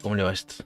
¿Cómo le va esto?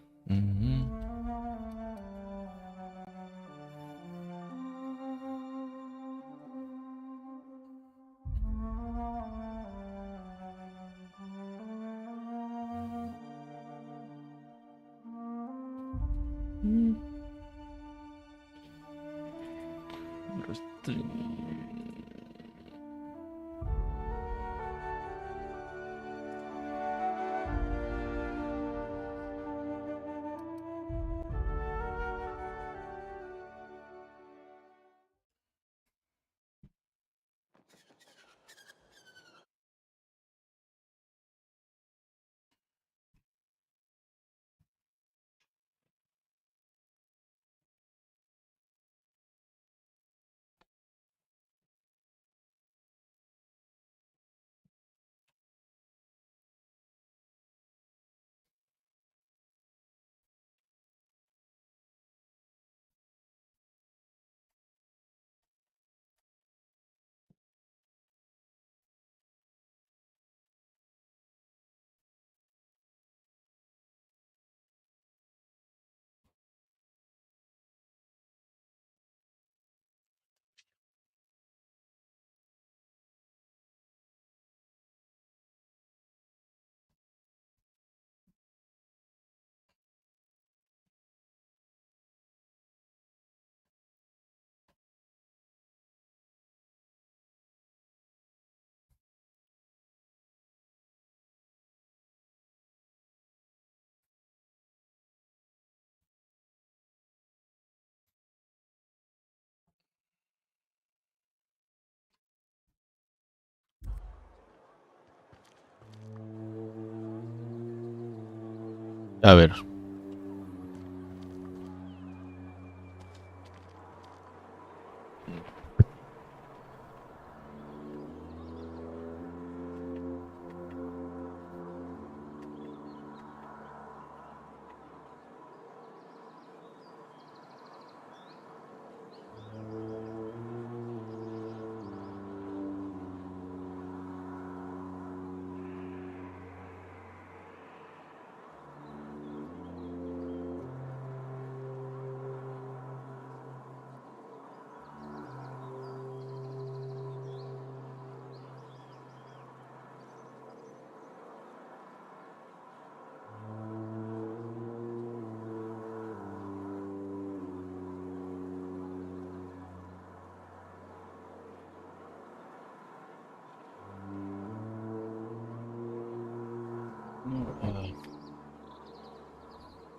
A ver.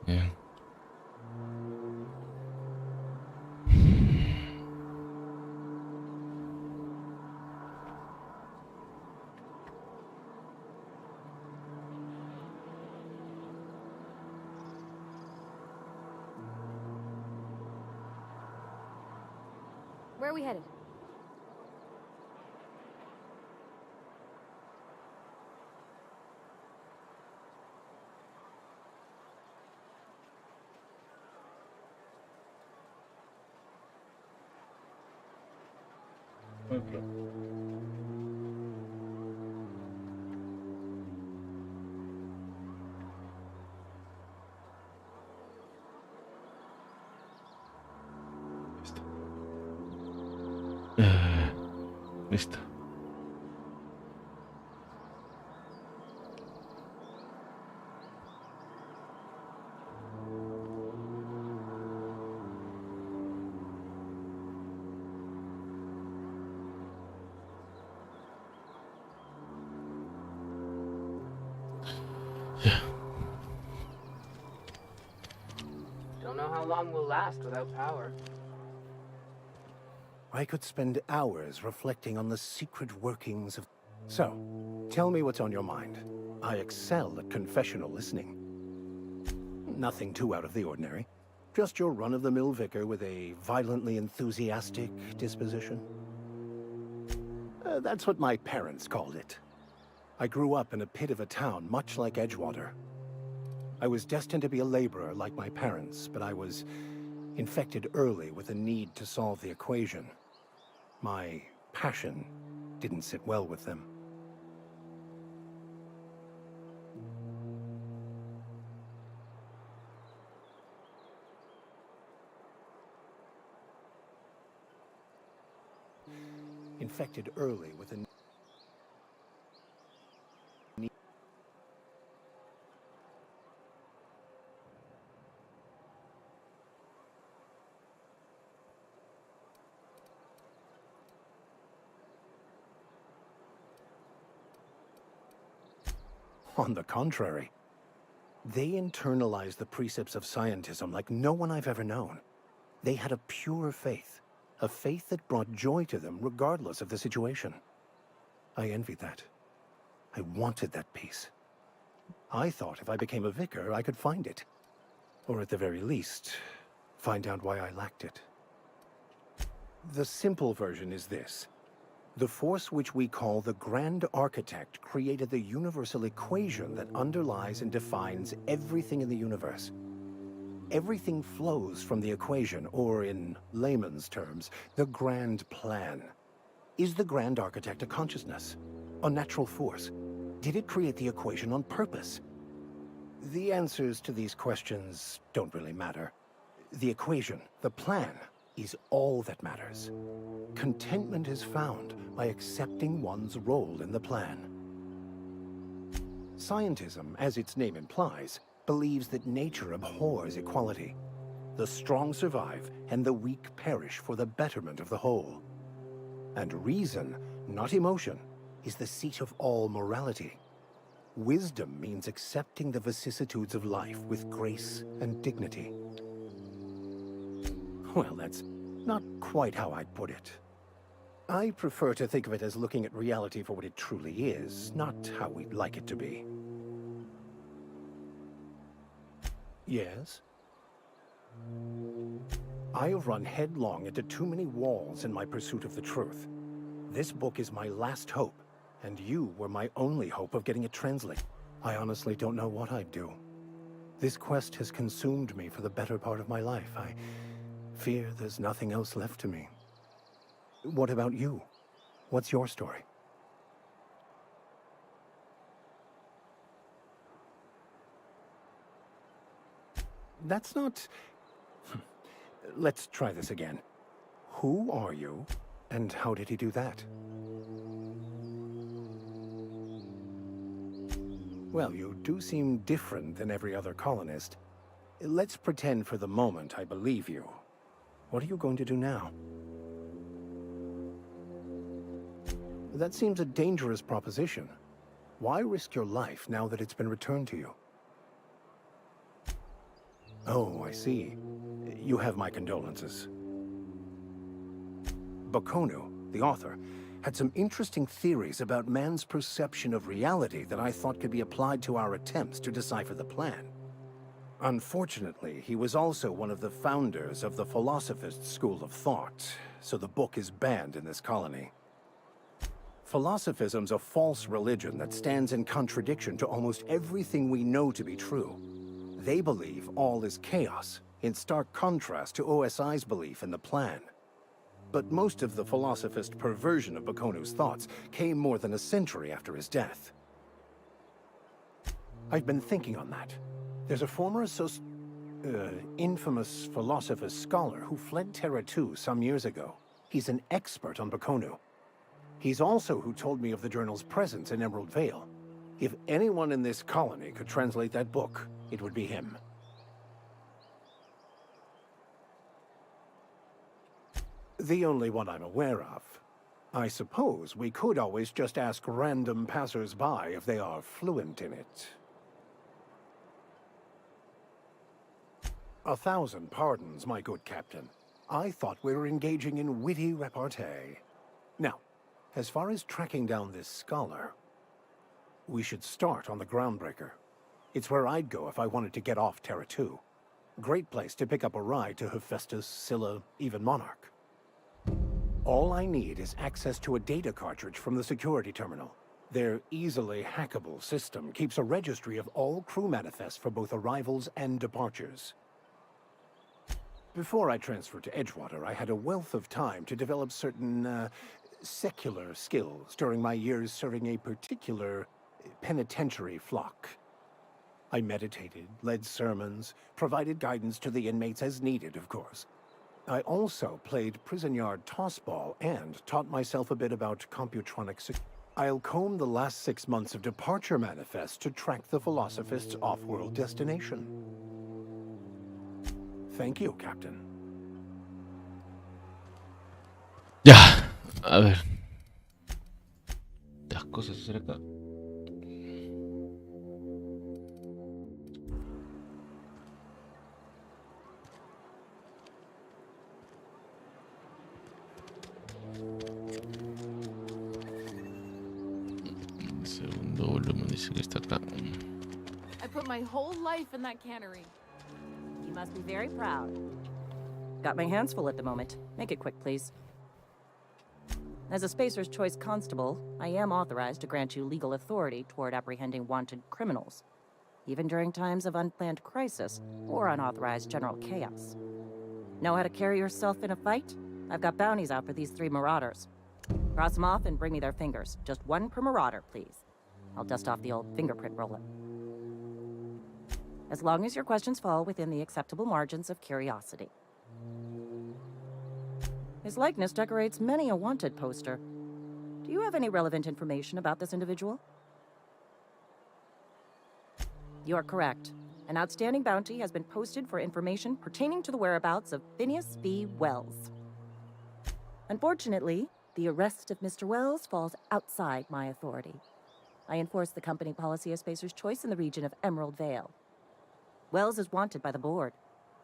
Bien. Where are we headed? Listo. Don't know how long we'll last without power. I could spend hours reflecting on the secret workings of... So, tell me what's on your mind. I excel at confessional listening. Nothing too out of the ordinary. Just your run-of-the-mill vicar with a violently enthusiastic disposition. That's what my parents called it. I grew up in a pit of a town much like Edgewater. I was destined to be a laborer like my parents, but I was infected early with a need to solve the equation. My passion didn't sit well with them. infected early with a On the contrary, they internalized the precepts of scientism like no one I've ever known. They had a pure faith, a faith that brought joy to them regardless of the situation. I envied that. I wanted that peace. I thought if I became a vicar, I could find it. Or at the very least, find out why I lacked it. The simple version is this. The force which we call the Grand Architect created the universal equation that underlies and defines everything in the universe. Everything flows from the equation, or in layman's terms, the grand plan. Is the Grand Architect a consciousness? A natural force? Did it create the equation on purpose? The answers to these questions don't really matter. The equation, the plan, is all that matters. Contentment is found by accepting one's role in the plan. Scientism, as its name implies, believes that nature abhors equality. The strong survive and the weak perish for the betterment of the whole. And reason, not emotion, is the seat of all morality. Wisdom means accepting the vicissitudes of life with grace and dignity. Well, that's not quite how I'd put it. I prefer to think of it as looking at reality for what it truly is, not how we'd like it to be. Yes? I have run headlong into too many walls in my pursuit of the truth. This book is my last hope, and you were my only hope of getting it translated. I honestly don't know what I'd do. This quest has consumed me for the better part of my life. I fear there's nothing else left to me. What about you? What's your story? That's not... Let's try this again. Who are you, and how did he do that? Well, you do seem different than every other colonist. Let's pretend for the moment I believe you. What are you going to do now? That seems a dangerous proposition. Why risk your life now that it's been returned to you? Oh, I see. You have my condolences. Bakonu, the author, had some interesting theories about man's perception of reality that I thought could be applied to our attempts to decipher the plan. Unfortunately, he was also one of the founders of the philosophist school of thought, so the book is banned in this colony. Philosophism's a false religion that stands in contradiction to almost everything we know to be true. They believe all is chaos, in stark contrast to OSI's belief in the plan. But most of the philosophist perversion of Bakonu's thoughts came more than a century after his death. I've been thinking on that. There's a former infamous philosophist scholar who fled Terra 2 some years ago. He's an expert on Bakonu. He's also who told me of the journal's presence in Emerald Vale. If anyone in this colony could translate that book, it would be him. The only one I'm aware of. I suppose we could always just ask random passers-by if they are fluent in it. 1,000 pardons, my good captain. I thought we were engaging in witty repartee. Now, as far as tracking down this scholar, we should start on the Groundbreaker. It's where I'd go if I wanted to get off Terra 2. Great place to pick up a ride to Hephaestus, Scylla, even Monarch. All I need is access to a data cartridge from the security terminal. Their easily hackable system keeps a registry of all crew manifests for both arrivals and departures. Before I transferred to Edgewater, I had a wealth of time to develop certain, secular skills during my years serving a particular penitentiary flock. I meditated, led sermons, provided guidance to the inmates as needed, of course. I also played prison yard tossball and taught myself a bit about computronics. I'll comb the last 6 months of departure manifest to track the philosophist's off-world destination. Thank you, Captain. Ya. A ver. Las cosas hacer acá. El segundo volumen dice que está acá. I put my whole life in that cannery. You must be very proud. Got my hands full at the moment. Make it quick, please. As a Spacer's Choice Constable, I am authorized to grant you legal authority toward apprehending wanted criminals, even during times of unplanned crisis or unauthorized general chaos. Know how to carry yourself in a fight? I've got bounties out for these 3 marauders. Cross them off and bring me their fingers. Just 1 per marauder, please. I'll dust off the old fingerprint roller. As long as your questions fall within the acceptable margins of curiosity. His likeness decorates many a wanted poster. Do you have any relevant information about this individual? You're correct. An outstanding bounty has been posted for information pertaining to the whereabouts of Phineas V. Wells. Unfortunately, the arrest of Mr. Wells falls outside my authority. I enforce the company policy of Spacer's Choice in the region of Emerald Vale. Wells is wanted by the board.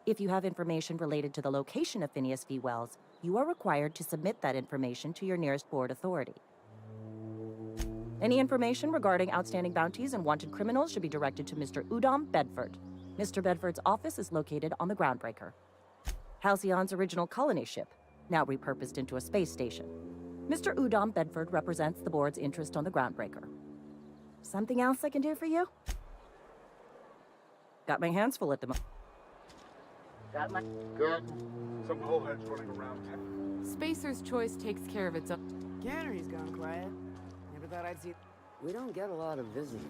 If you have information related to the location of Phineas V. Wells, you are required to submit that information to your nearest board authority. Any information regarding outstanding bounties and wanted criminals should be directed to Mr. Udom Bedford. Mr. Bedford's office is located on the Groundbreaker, Halcyon's original colony ship, now repurposed into a space station. Mr. Udom Bedford represents the board's interest on the Groundbreaker. Something else I can do for you? Got my hands full at the moment. Got my good. Some bullheads running around town. Spacer's Choice takes care of its own. Cannery's gone quiet. Never thought I'd see. We don't get a lot of visitors.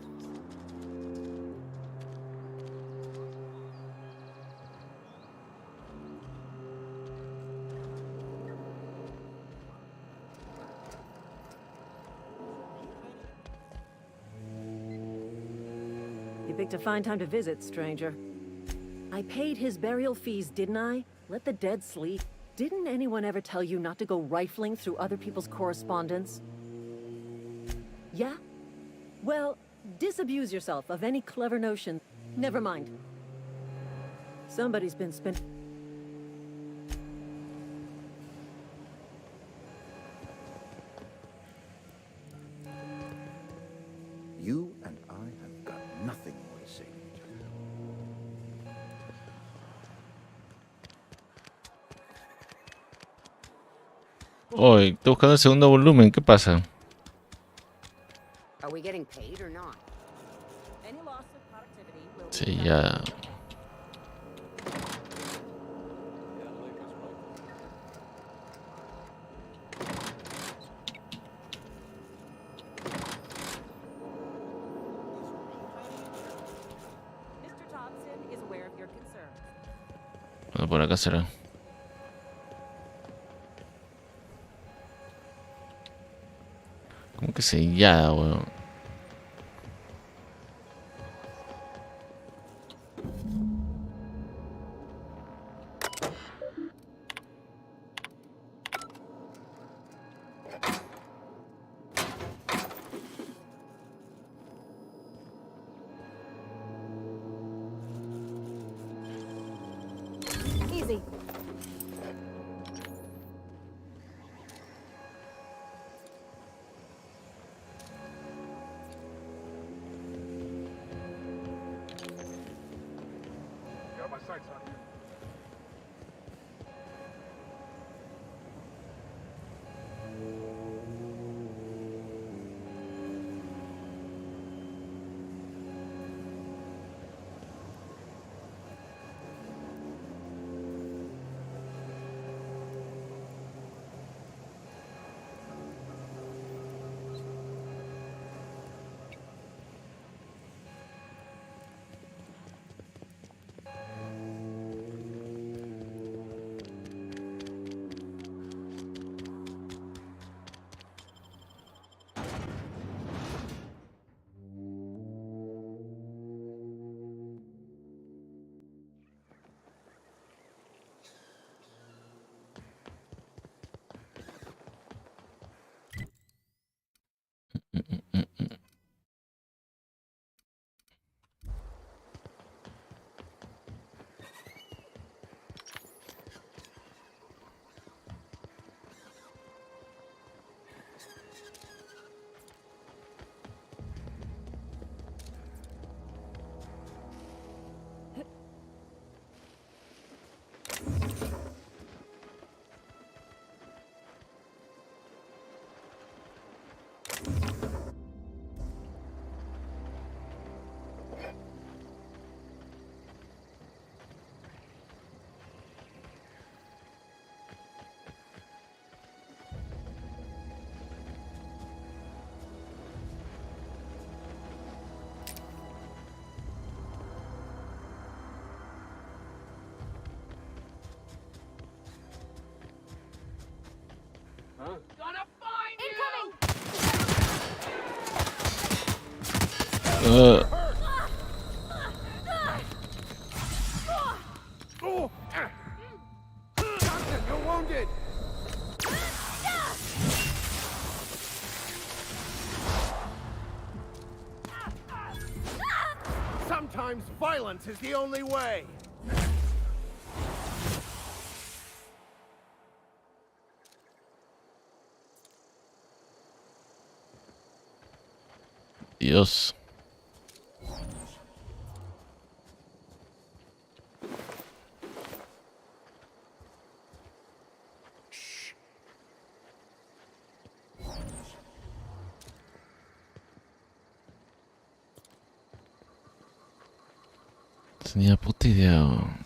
You picked a fine time to visit, stranger. I paid his burial fees, didn't I? Let the dead sleep. Didn't anyone ever tell you not to go rifling through other people's correspondence? Yeah? Well, disabuse yourself of any clever notion. Never mind. Somebody's been spent. You and I have got nothing more to say to each other. Hoy, estoy buscando el segundo volumen. ¿Qué pasa? Are we getting paid or not? Any loss of productivity will Sí, be ya. Mr. Thompson is aware of your concerns. Bueno, por acá será. ¿Cómo que sellada, weón? Easy. Got my sights on you. Johnson, you're wounded! Sometimes violence is the only way! Dios. Tenía puta idea.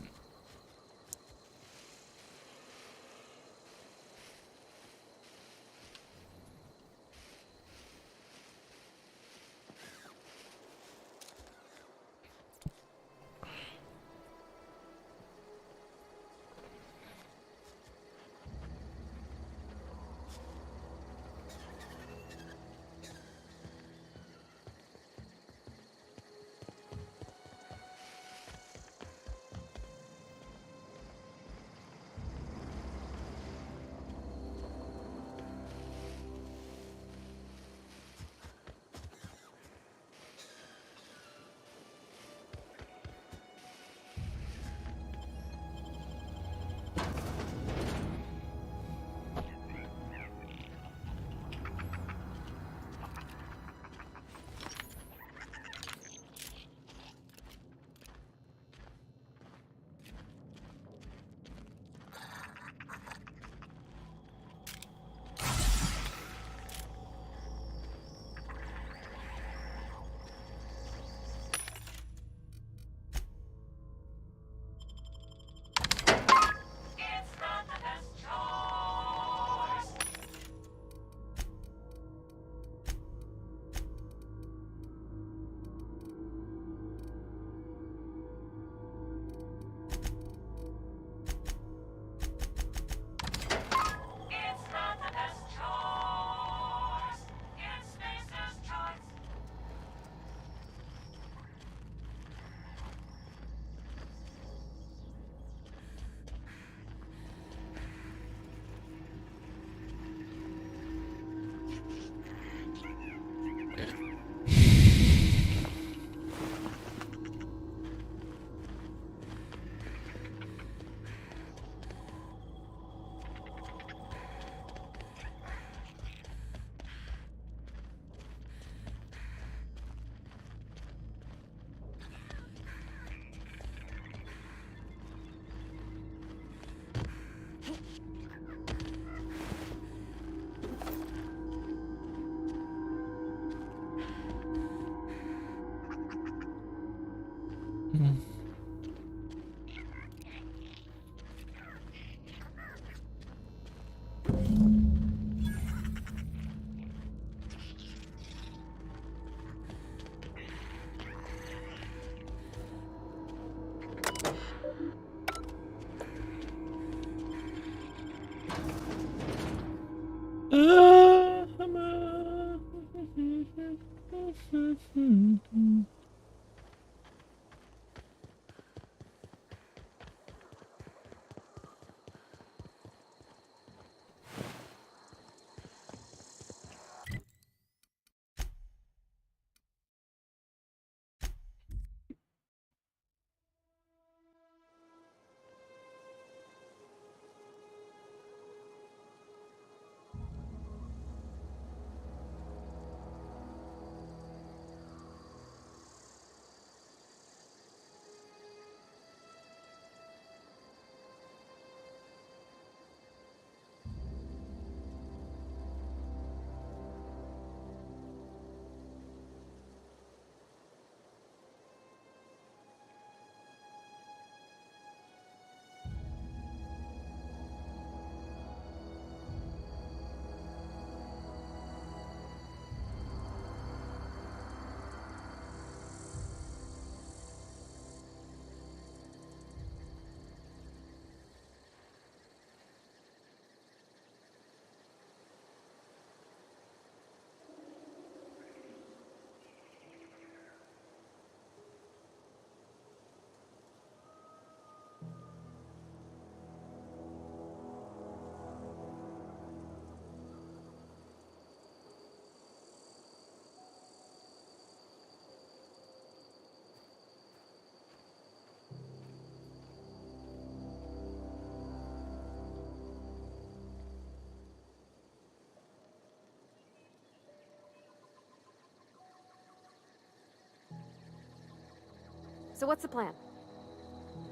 So what's the plan?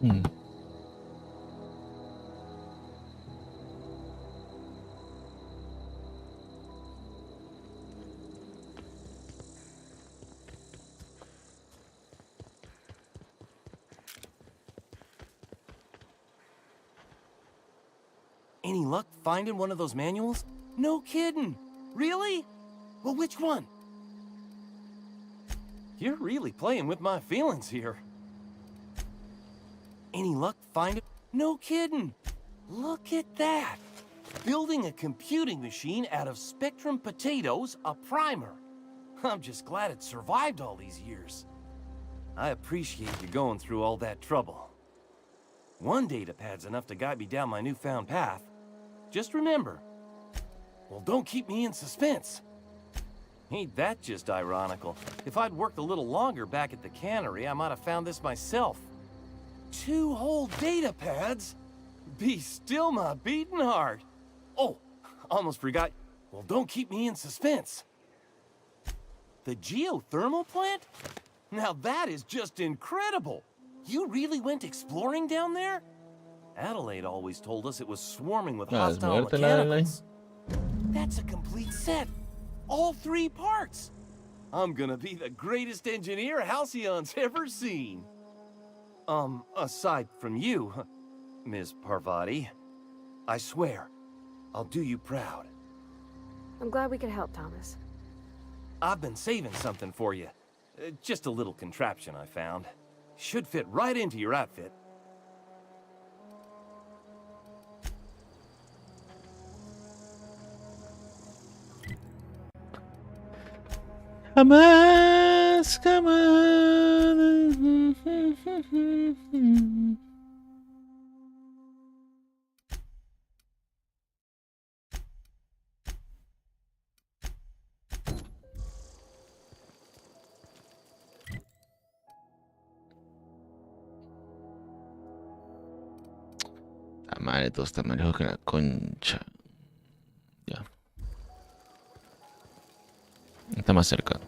Hmm. Any luck finding one of those manuals? No kidding. Really? Well, which one? You're really playing with my feelings here. Any luck finding? No kidding. Look at that. Building a computing machine out of Spectrum potatoes, a primer. I'm just glad it survived all these years. I appreciate you going through all that trouble. One datapad's enough to guide me down my newfound path. Just remember, well, don't keep me in suspense. Ain't that just ironical? If I'd worked a little longer back at the cannery, I might have found this myself. 2 whole datapads? Be still my beating heart. Oh, almost forgot. Well, don't keep me in suspense. The geothermal plant? Now that is just incredible. You really went exploring down there? Adelaide always told us it was swarming with hostile mechanicals. That's a complete set. All 3 parts. I'm gonna be the greatest engineer Halcyon's ever seen. Aside from you, Ms. Parvati, I swear, I'll do you proud. I'm glad we could help, Thomas. I've been saving something for you. Just a little contraption I found. Should fit right into your outfit. Jamás, jamás. La madre, todo está más lejos que la concha. Ya. Está más cerca.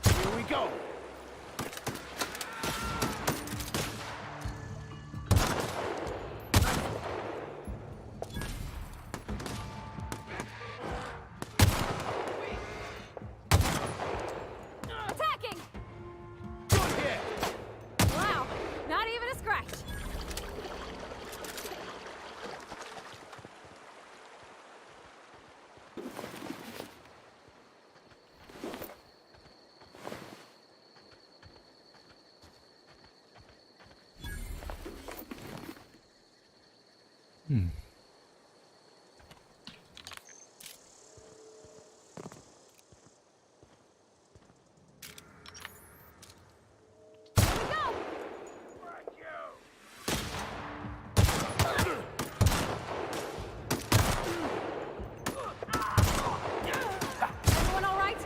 Here we go. Attacking! Good hit. Wow, not even a scratch. Everyone all right?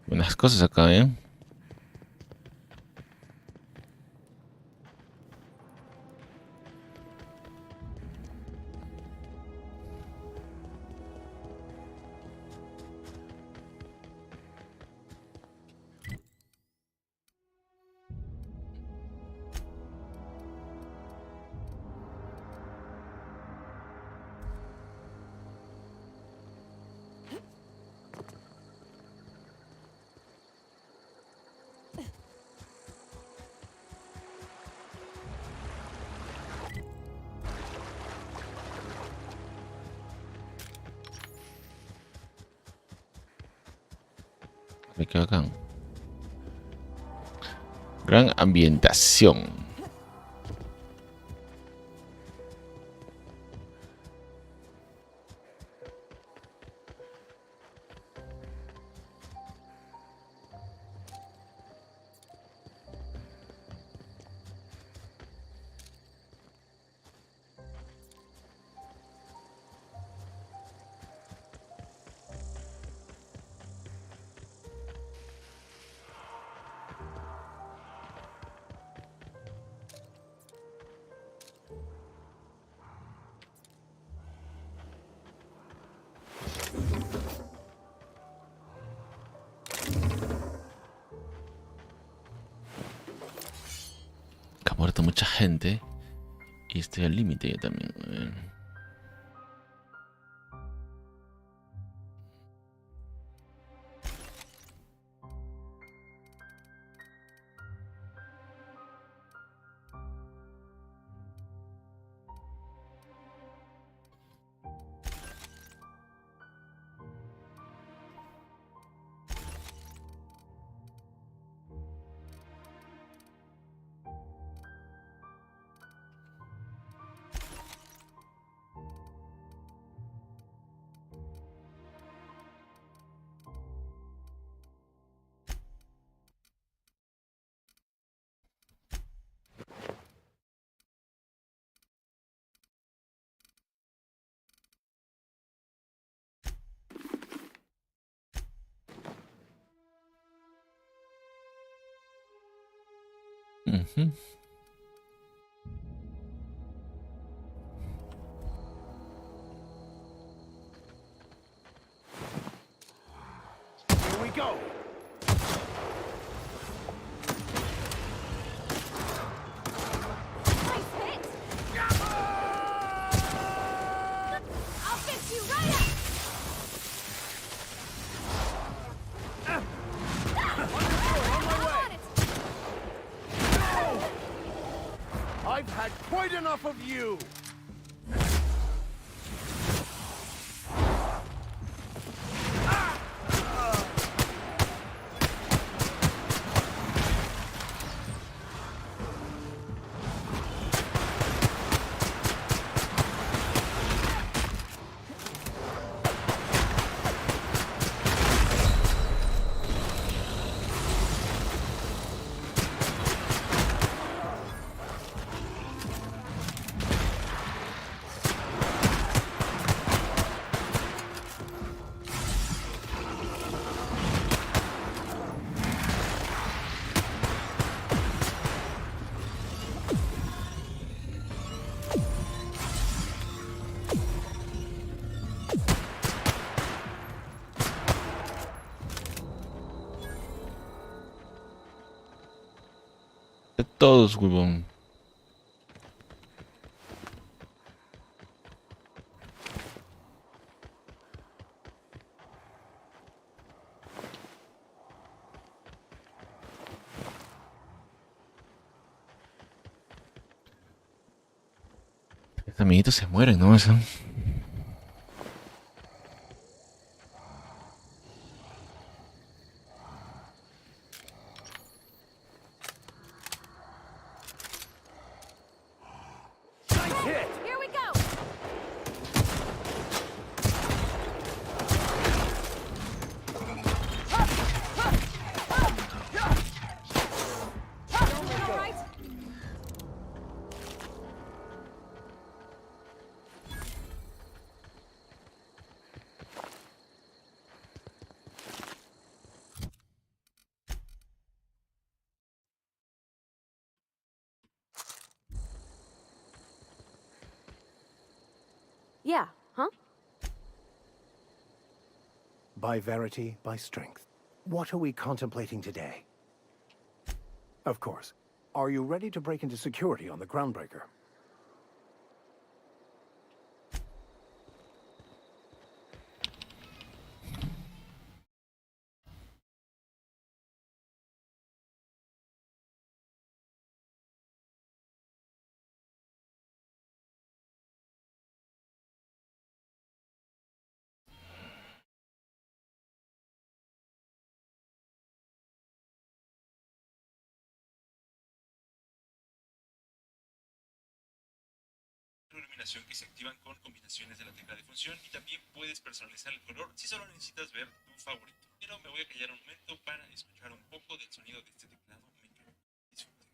Buenas cosas acá, ¿eh? Me quedo acá. Gran ambientación. Ha muerto mucha gente. Y estoy al límite yo también. A ver. Ujú. Here we go. Nice hit! I'll fix you right up! I've had quite enough of you. De todos, huevón. Estos amiguitos se mueren, ¿no? Eso. Here we go! All right. Yeah, huh? By verity, by strength. What are we contemplating today? Of course. Are you ready to break into security on the Groundbreaker? iluminación que se activan con combinaciones de la tecla de función y también puedes personalizar el color si solo necesitas ver tu favorito. Pero me voy a callar un momento para escuchar un poco del sonido de este teclado mecánico. Disfruten.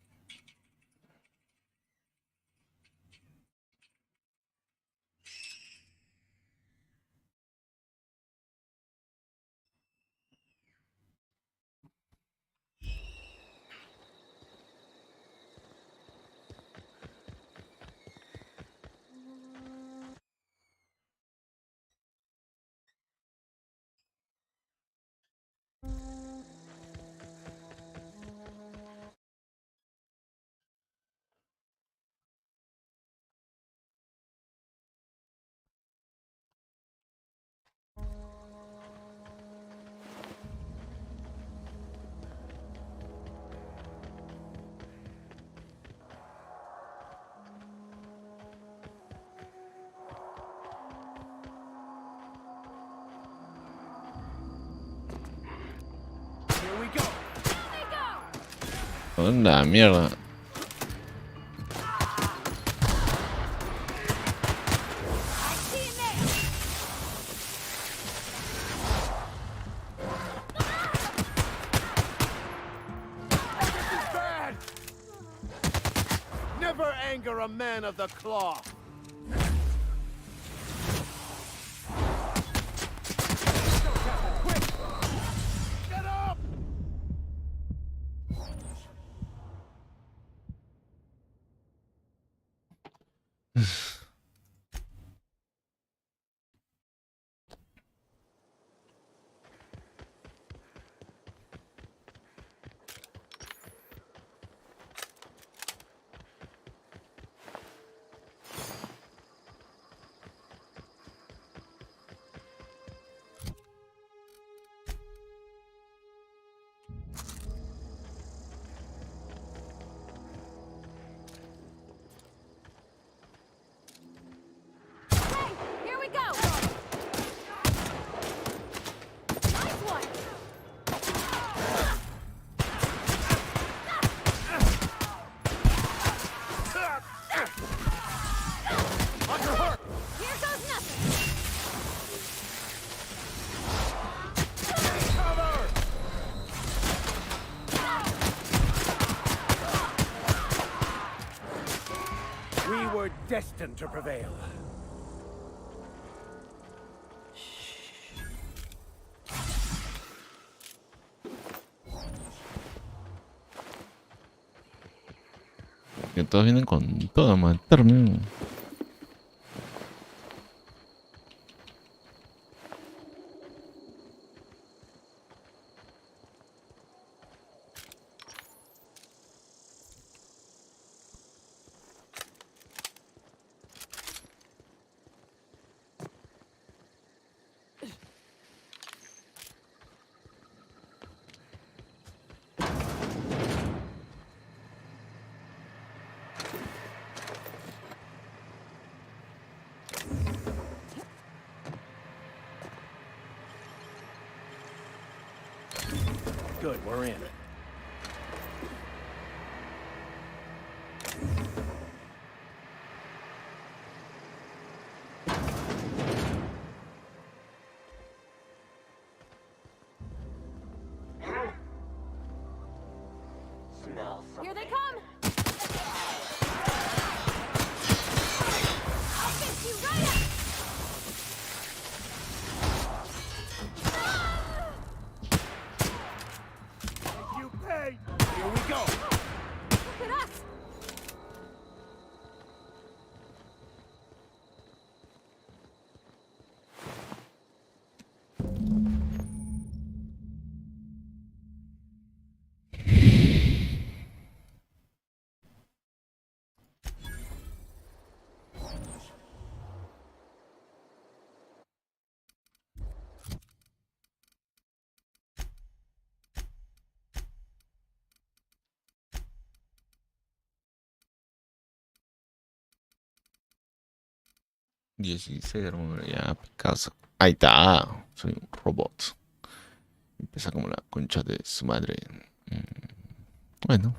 Onda, mierda. Never anger a man of the cloth. Get up! Here we go! Nice one! Here goes nothing! We were destined to prevail. Que todos vienen con todo a matarme. Good, we're in. Here they come! I'll fix you right up! You paid! Here we go! Look at us! Ya, Picasso. Ahí está. Soy un robot. Empieza como la concha de su madre. Bueno.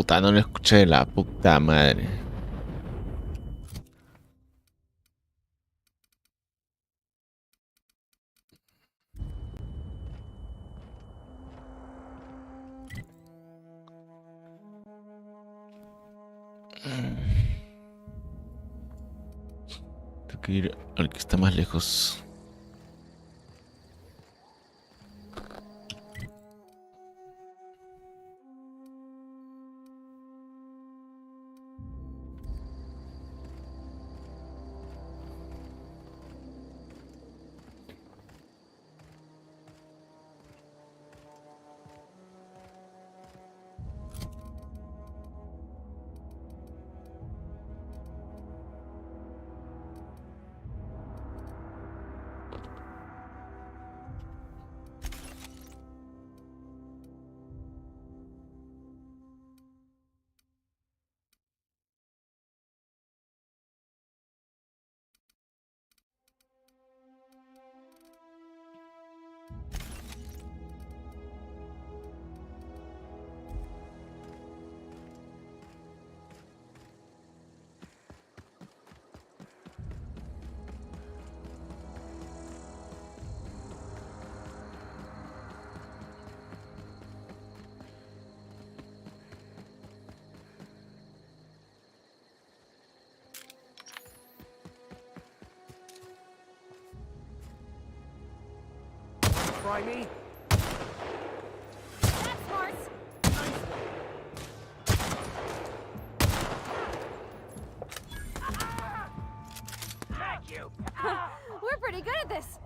Puta, no lo escuché, la puta madre. Tengo que ir al que está más lejos. Try me? That's smart. Thank you. We're pretty good at this.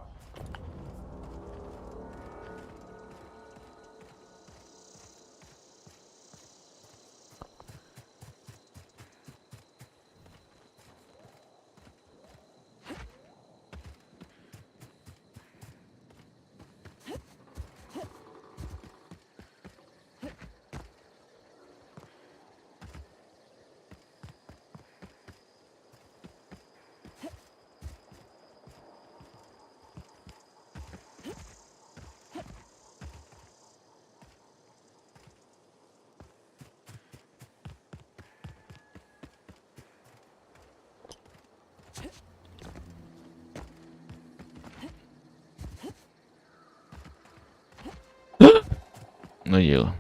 No llego.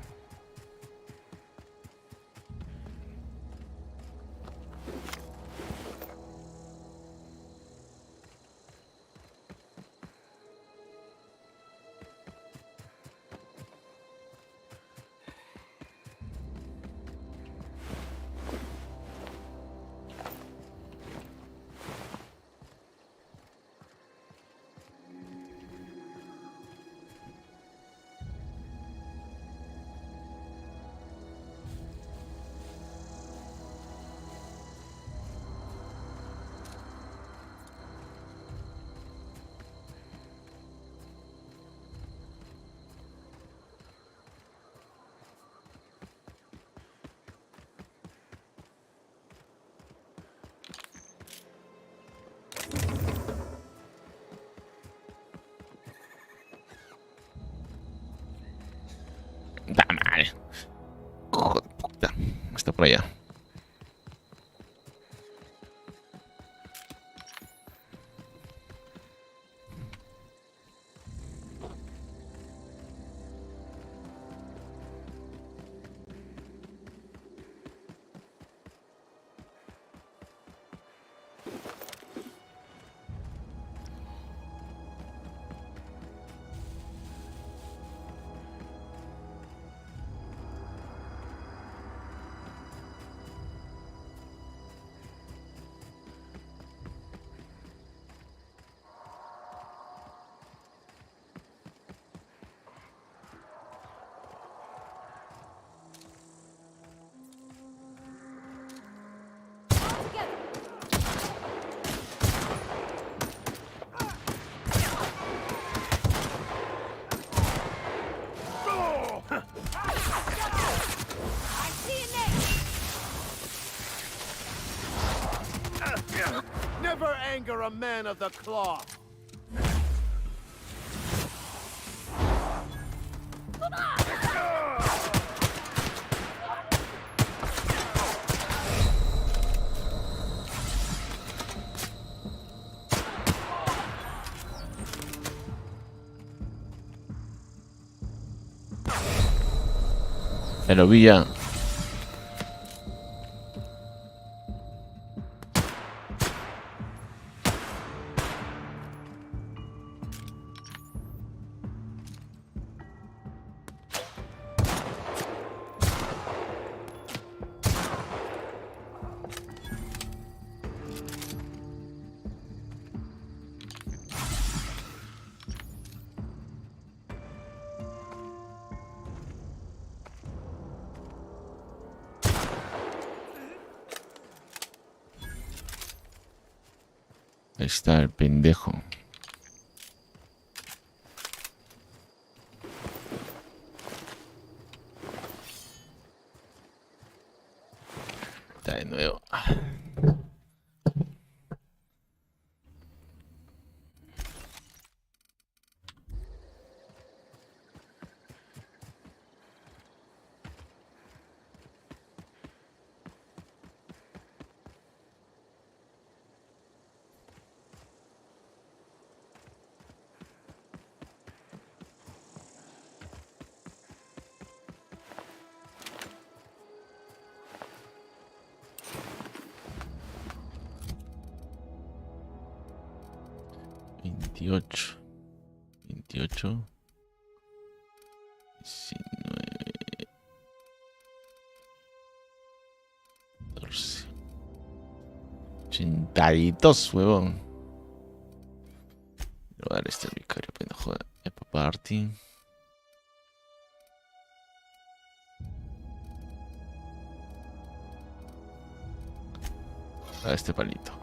Da madre. Hijo de puta. Está por allá. Never anger a man of the cloth. Lo vi ya. Ahí está el pendejo. Está de nuevo. Veintiocho. 19. 14. 82, huevón. Le voy a dar este al vicario, pendejo. Epa party. A este palito.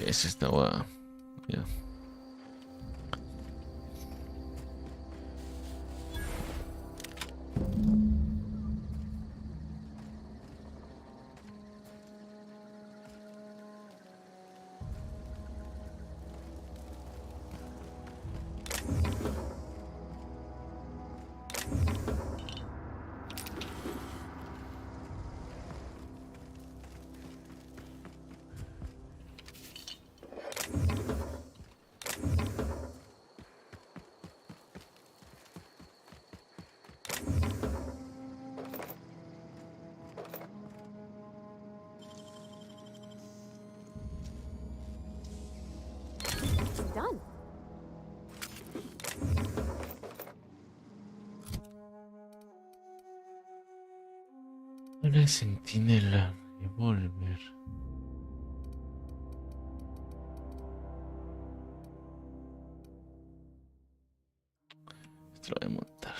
Es esta guada. Ya. Done. Una centinela. Revólver. Esto lo voy a montar.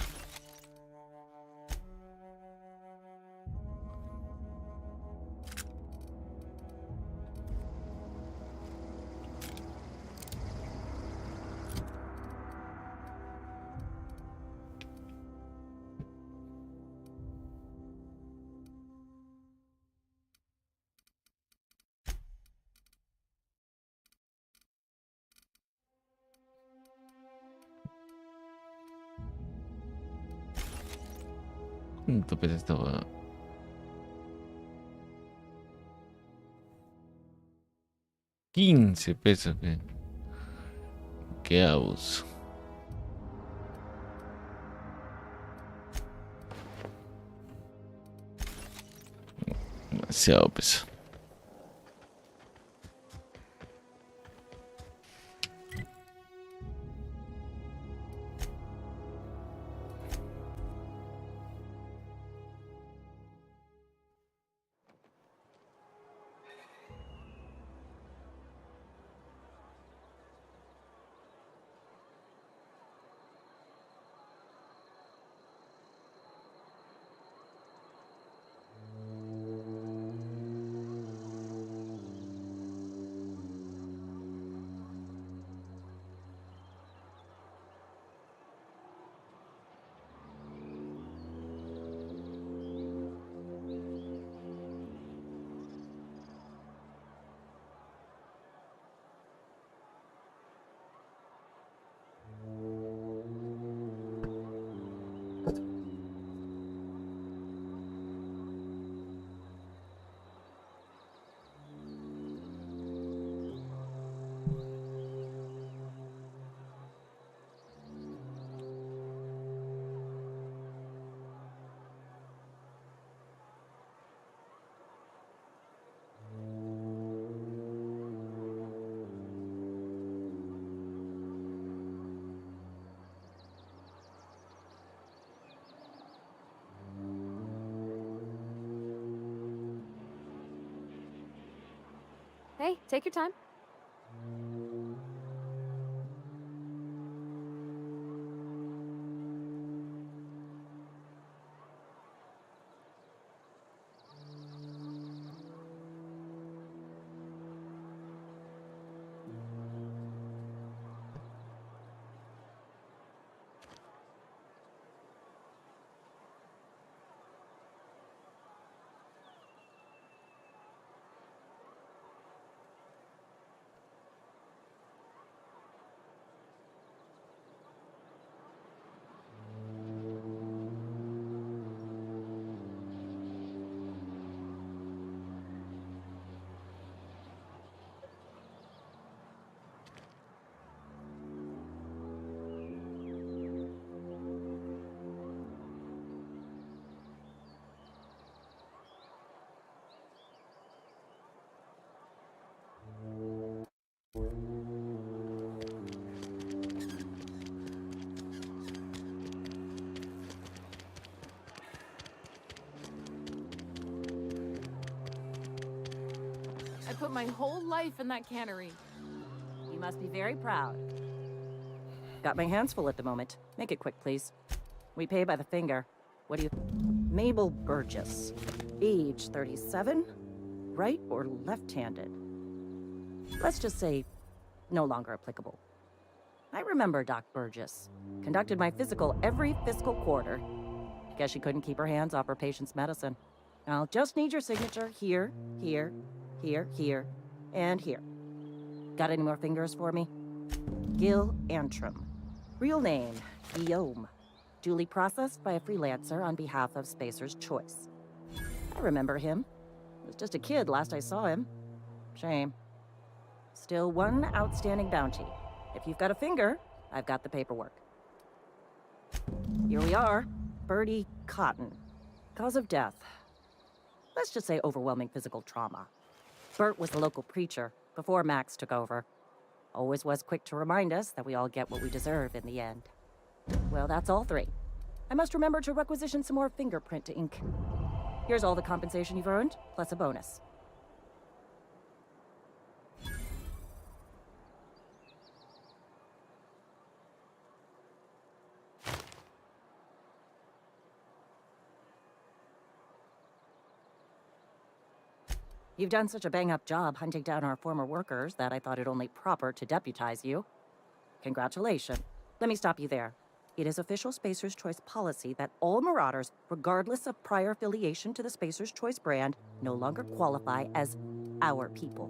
¿Cuánto pesa esta hueá? 15 pesos, pe. Qué abuso. Demasiado peso. Hey, take your time. I put my whole life in that cannery. You must be very proud. Got my hands full at the moment. Make it quick, please. We pay by the finger. What do you... Mabel Burgess. Age 37? Right or left-handed? Let's just say no longer applicable. I remember Doc Burgess. Conducted my physical every fiscal quarter. Guess she couldn't keep her hands off her patient's medicine. I'll just need your signature here, here, here, here, and here. Got any more fingers for me? Gil Antrim. Real name, Guillaume. Duly processed by a freelancer on behalf of Spacer's Choice. I remember him. Was just a kid last I saw him. Shame. Still one outstanding bounty. If you've got a finger, I've got the paperwork. Here we are. Bertie Cotton. Cause of death. Let's just say overwhelming physical trauma. Bert was the local preacher before Max took over. Always was quick to remind us that we all get what we deserve in the end. Well, that's all three. I must remember to requisition some more fingerprint ink. Here's all the compensation you've earned, plus a bonus. You've done such a bang-up job hunting down our former workers that I thought it only proper to deputize you. Congratulations. Let me stop you there. It is official Spacer's Choice policy that all Marauders, regardless of prior affiliation to the Spacer's Choice brand, no longer qualify as our people.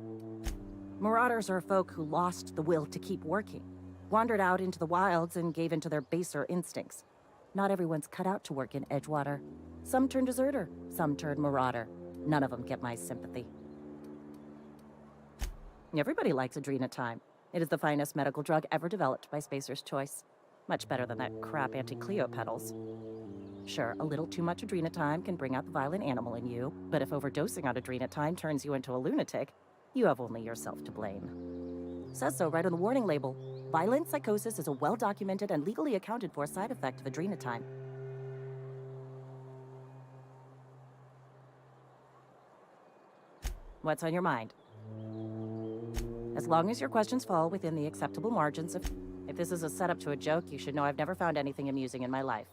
Marauders are folk who lost the will to keep working, wandered out into the wilds and gave into their baser instincts. Not everyone's cut out to work in Edgewater. Some turn deserter, some turn Marauder. None of them get my sympathy. Everybody likes Adrenatime. It is the finest medical drug ever developed by Spacer's Choice. Much better than that crap anti-Cleo pedals. Sure, a little too much Adrenatime can bring out the violent animal in you, but if overdosing on Adrenatime turns you into a lunatic, you have only yourself to blame. Says so right on the warning label. Violent psychosis is a well-documented and legally accounted for side effect of Adrenatime. What's on your mind? As long as your questions fall within the acceptable margins of... If this is a setup to a joke, you should know I've never found anything amusing in my life.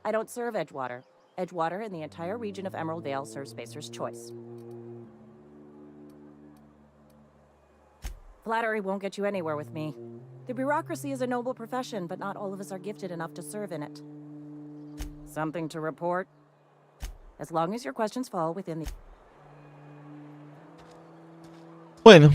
I don't serve Edgewater. Edgewater and the entire region of Emerald Vale serve Spacer's Choice. Flattery won't get you anywhere with me. The bureaucracy is a noble profession, but not all of us are gifted enough to serve in it. Something to report? As long as your questions fall within the... Bueno.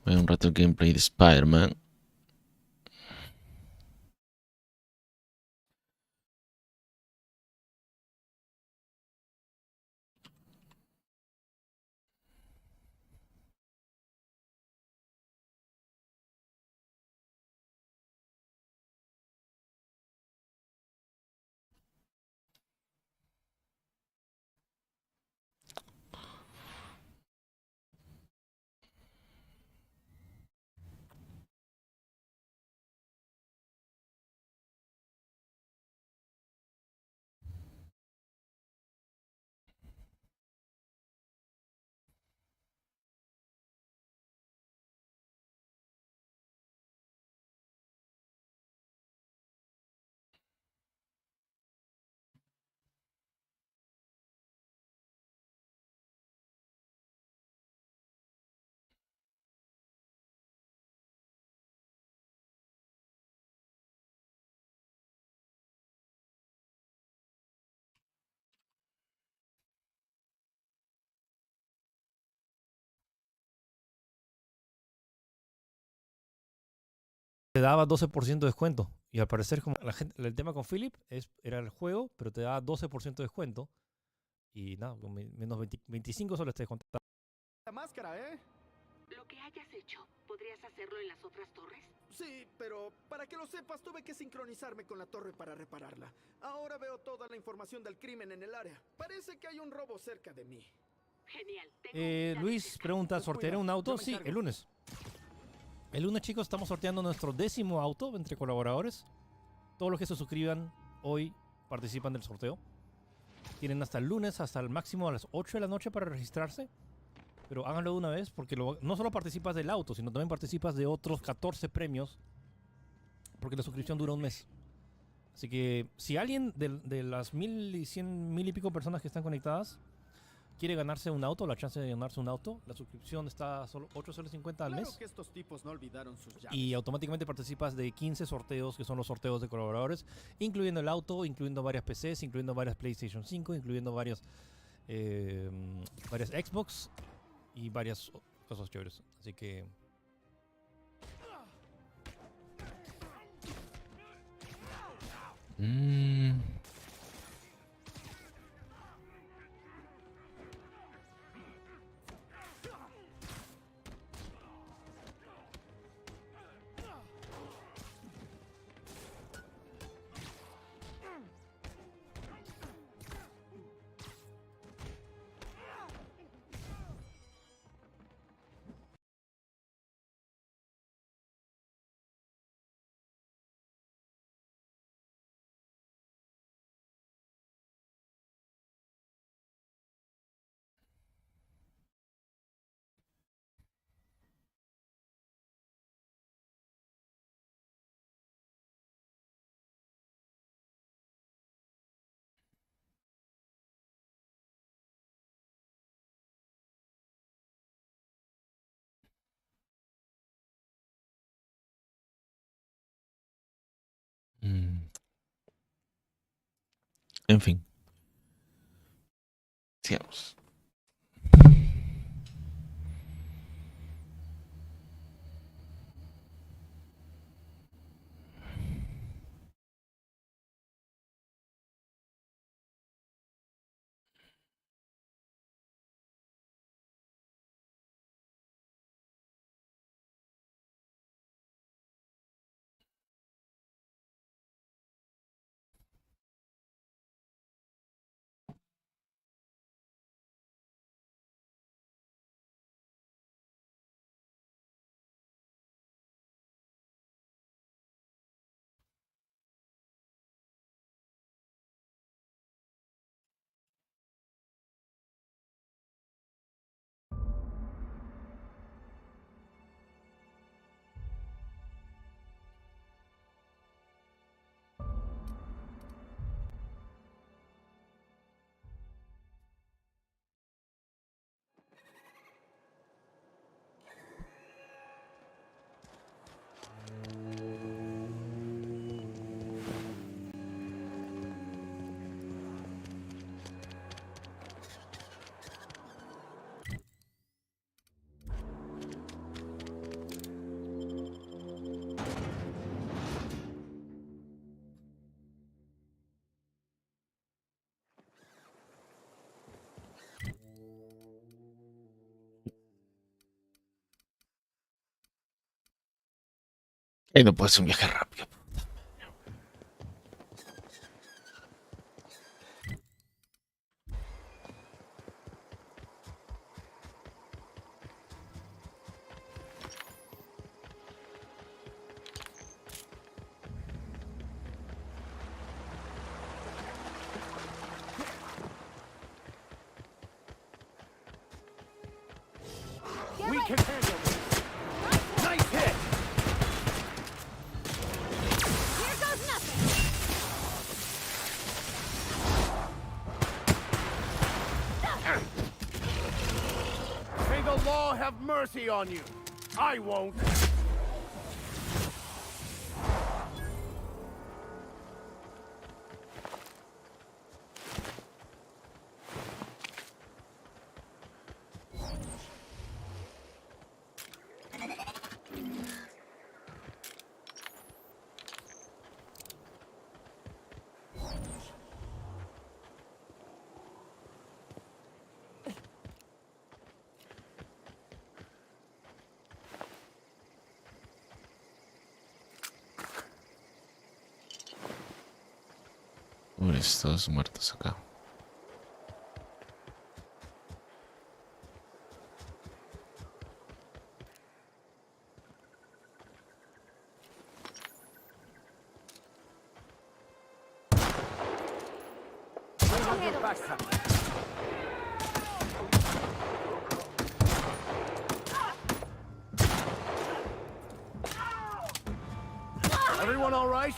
Voy a un rato el gameplay de Spider-Man. te daba 12% de descuento. Y al parecer, como la gente, el tema con Philip era el juego, pero te daba 12% de descuento. Y nada, con menos 25 soles te descontaba. La máscara, ¿eh? Lo que hayas hecho, ¿podrías hacerlo en las otras torres? Sí, pero para que lo sepas, tuve que sincronizarme con la torre para repararla. Ahora veo toda la información del crimen en el área. Parece que hay un robo cerca de mí. Genial. Luis pregunta, ¿sortearé un auto? Sí, el lunes. El lunes, chicos, estamos sorteando nuestro 10º auto entre colaboradores. Todos los que se suscriban hoy participan del sorteo. Tienen hasta el lunes, hasta el máximo a las 8 de la noche para registrarse. Pero háganlo de una vez porque no solo participas del auto, sino también participas de otros 14 premios. Porque la suscripción dura un mes. Así que si alguien de las 1.100 y pico personas que están conectadas quiere ganarse un auto, la chance de ganarse un auto, la suscripción está a solo 8,50 al mes. Claro que estos tipos no olvidaron sus llaves. Y automáticamente participas de 15 sorteos, que son los sorteos de colaboradores, incluyendo el auto, incluyendo varias PCs, incluyendo varias PlayStation 5, incluyendo varias Xbox y varias cosas chéveres. Así que... En fin. Sigamos. No puede ser un viaje rápido. We can handle this. Nice hit. Here goes nothing. May the law have mercy on you. I won't. Miércoles, todos muertos acá. Everyone all right?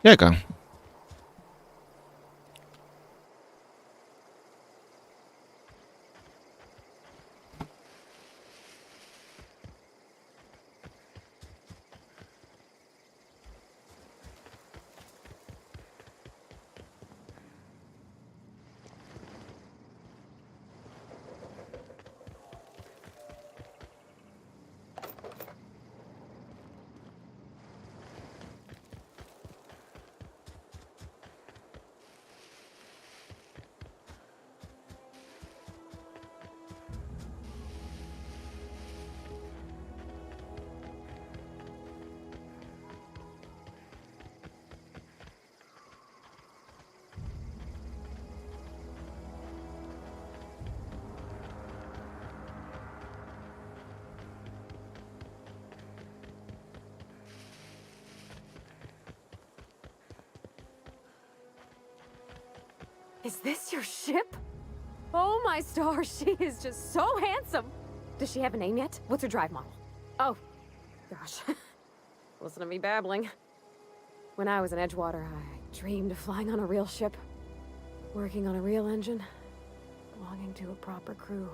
Y acá. Is this your ship? Oh my stars, she is just so handsome. Does she have a name yet? What's her drive model? Oh, gosh. Listen to me babbling. When I was in Edgewater, I dreamed of flying on a real ship, working on a real engine, belonging to a proper crew.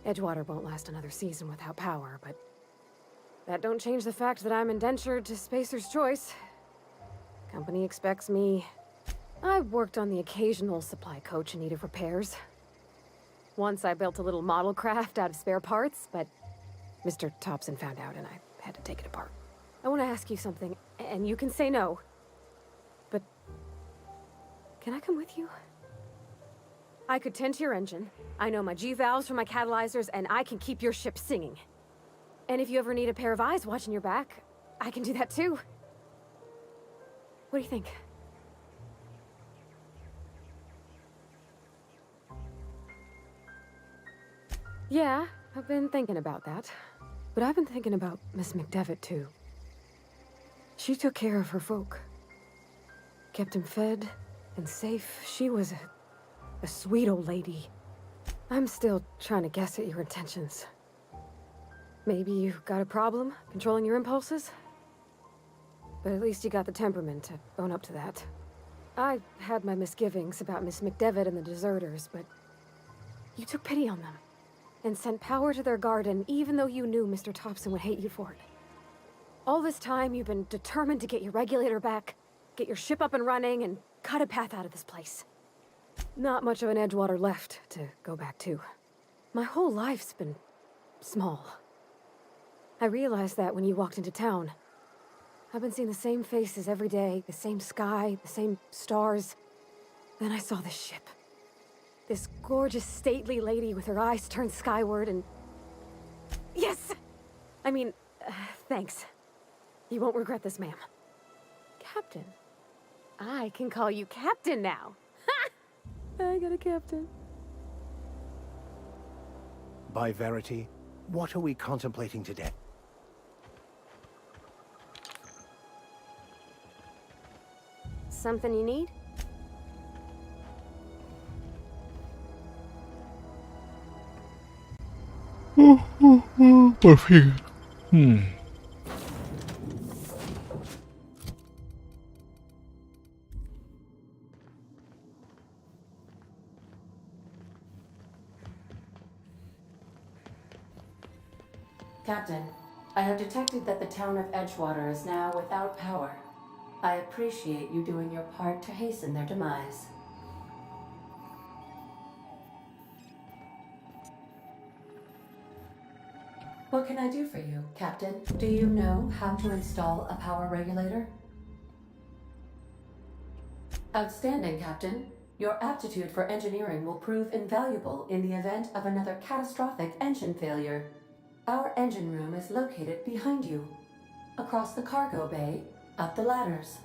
Edgewater won't last another season without power, but that don't change the fact that I'm indentured to Spacer's Choice. Company expects me. I worked on the occasional supply coach in need of repairs. Once I built a little model craft out of spare parts, but Mr. Thompson found out and I had to take it apart. I want to ask you something, and you can say no. But can I come with you? I could tend to your engine. I know my G-valves from my catalyzers, and I can keep your ship singing. And if you ever need a pair of eyes watching your back, I can do that too. What do you think? Yeah, I've been thinking about that. But I've been thinking about Miss McDevitt, too. She took care of her folk. Kept him fed and safe. She was a sweet old lady. I'm still trying to guess at your intentions. Maybe you've got a problem controlling your impulses? But at least you got the temperament to own up to that. I had my misgivings about Miss McDevitt and the deserters, but you took pity on them. And sent power to their garden, even though you knew Mr. Thompson would hate you for it. All this time, you've been determined to get your regulator back, get your ship up and running, and cut a path out of this place. Not much of an Edgewater left to go back to. My whole life's been small. I realized that when you walked into town. I've been seeing the same faces every day, the same sky, the same stars. Then I saw this ship. This gorgeous, stately lady with her eyes turned skyward and... Yes! I mean, thanks. You won't regret this, ma'am. Captain. I can call you Captain now. Ha! I got a captain. By Verity, what are we contemplating today? Something you need? Por fin. Captain, I have detected that the town of Edgewater is now without power. I appreciate you doing your part to hasten their demise. What can I do for you, Captain? Do you know how to install a power regulator? Outstanding, Captain. Your aptitude for engineering will prove invaluable in the event of another catastrophic engine failure. Our engine room is located behind you. Across the cargo bay, up the ladders.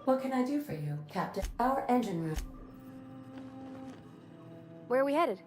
What can I do for you, Captain? Our engine room. Where are we headed?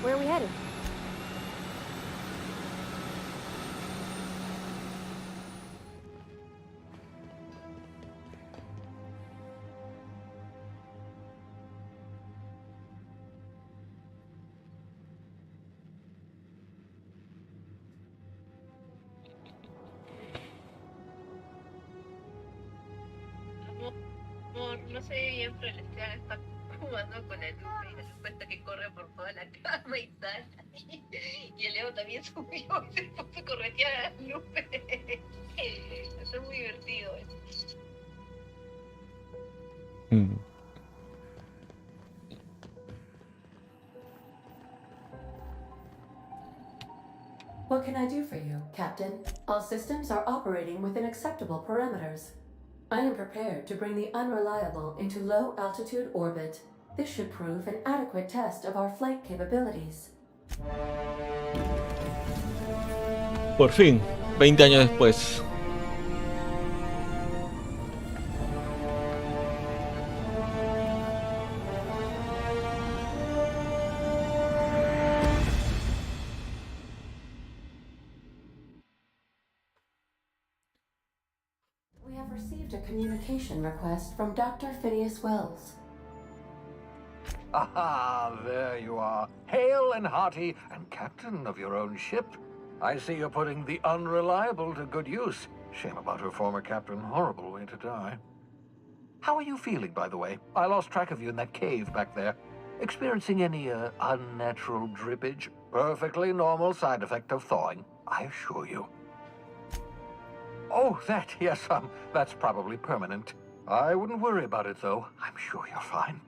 Where are we headed? Amor, no se ve bien, pero el Esteban está jugando con el Lupe y se cuenta que corre por toda la cama y tal. Y el Leo también subió y se puso a corretear a Lupe. Eso es muy divertido. What can I do for you, Captain? All systems are operating within acceptable parameters. I am prepared to bring the unreliable into low-altitude orbit. This should prove an adequate test of our flight capabilities. Por fin, 20 años después. We have received a communication request from Dr. Phineas Wells. Aha, there you are. Hale and hearty, and captain of your own ship. I see you're putting the unreliable to good use. Shame about her former captain. Horrible way to die. How are you feeling, by the way? I lost track of you in that cave back there. Experiencing any, unnatural drippage? Perfectly normal side effect of thawing, I assure you. Oh, that, yes, that's probably permanent. I wouldn't worry about it, though. I'm sure you're fine.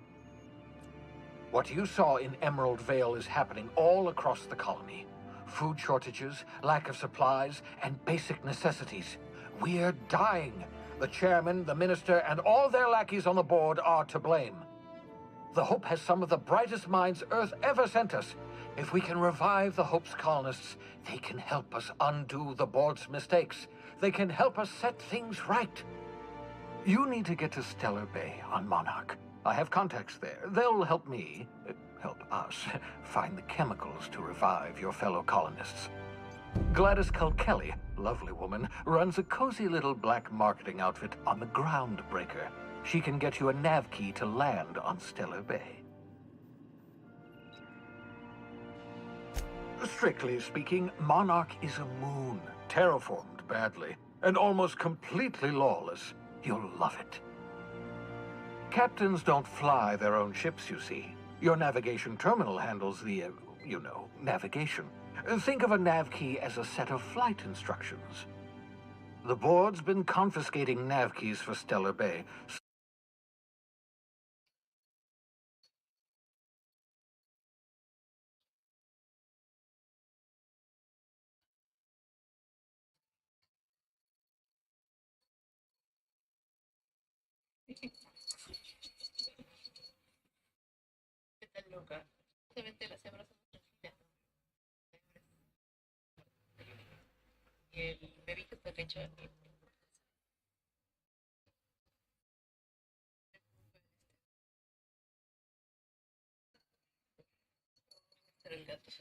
What you saw in Emerald Vale is happening all across the colony. Food shortages, lack of supplies, and basic necessities. We're dying. The chairman, the minister, and all their lackeys on the board are to blame. The Hope has some of the brightest minds Earth ever sent us. If we can revive the Hope's colonists, they can help us undo the board's mistakes. They can help us set things right. You need to get to Stellar Bay on Monarch. I have contacts there. They'll help me, help us, find the chemicals to revive your fellow colonists. Gladys Culkelly, lovely woman, runs a cozy little black marketing outfit on the Groundbreaker. She can get you a nav key to land on Stellar Bay. Strictly speaking, Monarch is a moon, terraformed badly, and almost completely lawless. You'll love it. Captains don't fly their own ships, you see. Your navigation terminal handles the, navigation. Think of a nav key as a set of flight instructions. The board's been confiscating nav keys for Stellar Bay. Está loca. Justamente las hembras son tranquilas. Y el bebito está hecho de mí. Pero el gato.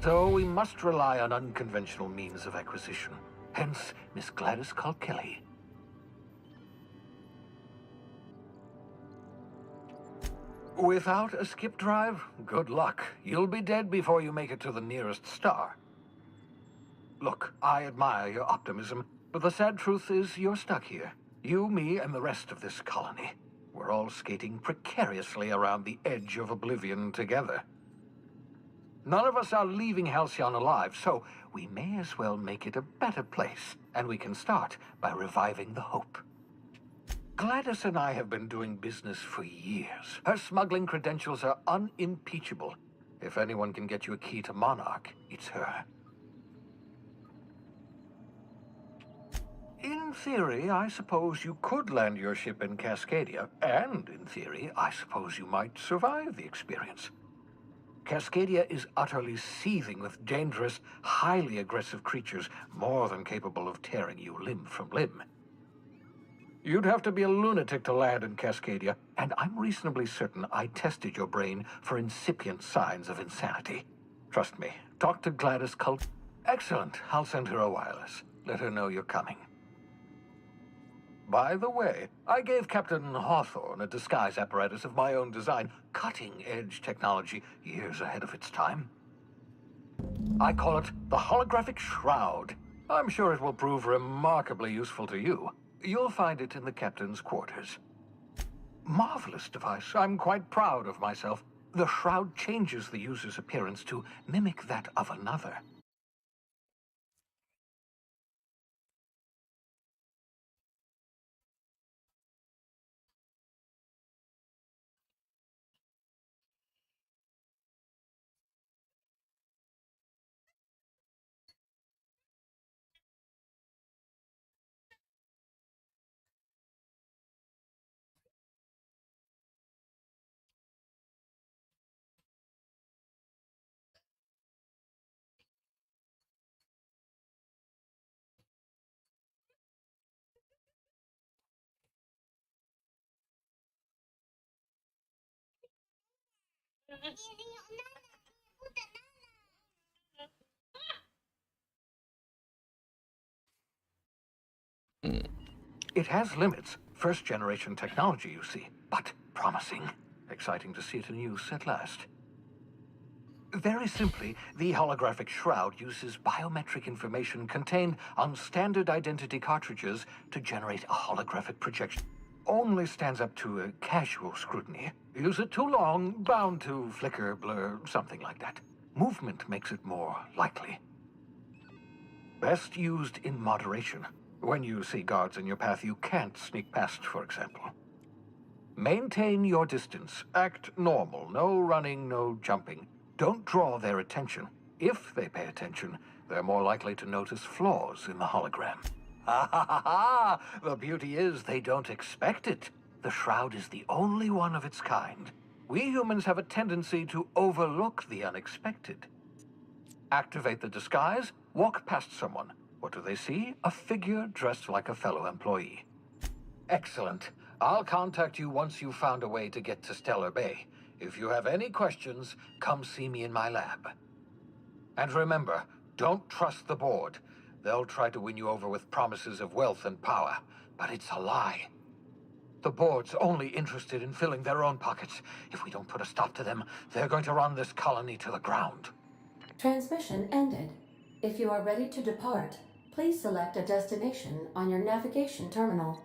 So we must rely on unconventional means of acquisition. Hence, Miss Gladys Culkelly. Without a skip drive, good luck. You'll be dead before you make it to the nearest star. Look, I admire your optimism, but the sad truth is you're stuck here. You, me, and the rest of this colony. We're all skating precariously around the edge of oblivion together. None of us are leaving Halcyon alive, so we may as well make it a better place, and we can start by reviving the Hope. Gladys and I have been doing business for years. Her smuggling credentials are unimpeachable. If anyone can get you a key to Monarch, it's her. In theory, I suppose you could land your ship in Cascadia, and in theory, I suppose you might survive the experience. Cascadia is utterly seething with dangerous, highly aggressive creatures, more than capable of tearing you limb from limb. You'd have to be a lunatic to land in Cascadia, and I'm reasonably certain I tested your brain for incipient signs of insanity. Trust me, talk to Gladys Cult. Excellent, I'll send her a wireless. Let her know you're coming. By the way, I gave Captain Hawthorne a disguise apparatus of my own design, cutting-edge technology years ahead of its time. I call it the Holographic Shroud. I'm sure it will prove remarkably useful to you. You'll find it in the captain's quarters. Marvelous device. I'm quite proud of myself. The shroud changes the user's appearance to mimic that of another. It has limits. First-generation technology, you see, but promising. Exciting to see it in use at last. Very simply, the holographic shroud uses biometric information contained on standard identity cartridges to generate a holographic projection. Only stands up to a casual scrutiny. Use it too long, bound to flicker, blur, something like that. Movement makes it more likely. Best used in moderation. When you see guards in your path you can't sneak past, for example. Maintain your distance. Act normal. No running, no jumping. Don't draw their attention. If they pay attention, they're more likely to notice flaws in the hologram. Ha ha ha ha! The beauty is they don't expect it. The shroud is the only one of its kind. We humans have a tendency to overlook the unexpected. Activate the disguise, walk past someone. What do they see? A figure dressed like a fellow employee. Excellent. I'll contact you once you've found a way to get to Stellar Bay. If you have any questions, come see me in my lab. And remember, don't trust the board. They'll try to win you over with promises of wealth and power, but it's a lie. The board's only interested in filling their own pockets. If we don't put a stop to them, they're going to run this colony to the ground. Transmission ended. If you are ready to depart, please select a destination on your navigation terminal.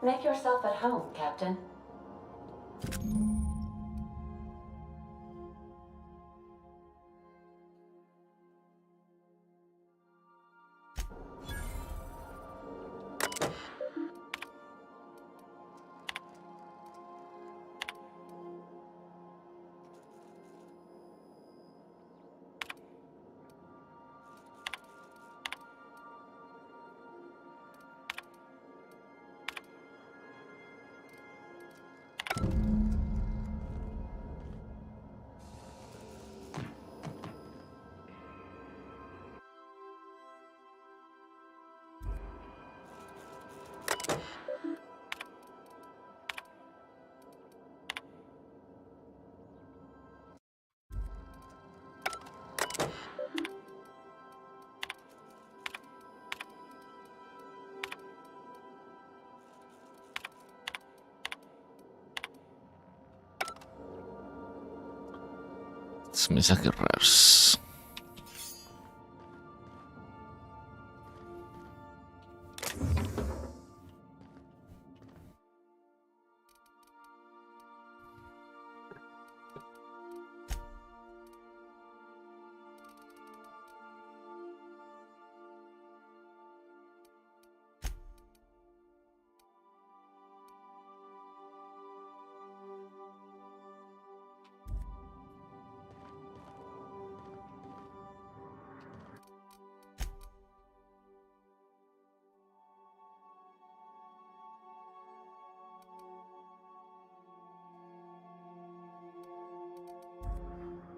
Make yourself at home, Captain. Mensajes raros.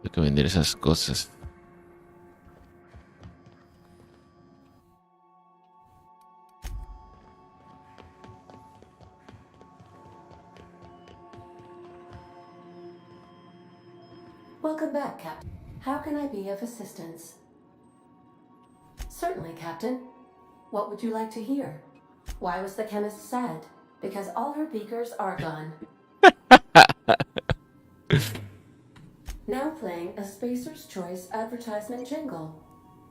Hay que vender esas cosas. Welcome back, Captain. How can I be of assistance? Certainly, Captain. What would you like to hear? Why was the chemist sad? Because all her beakers are gone. Now playing a Spacer's Choice advertisement jingle.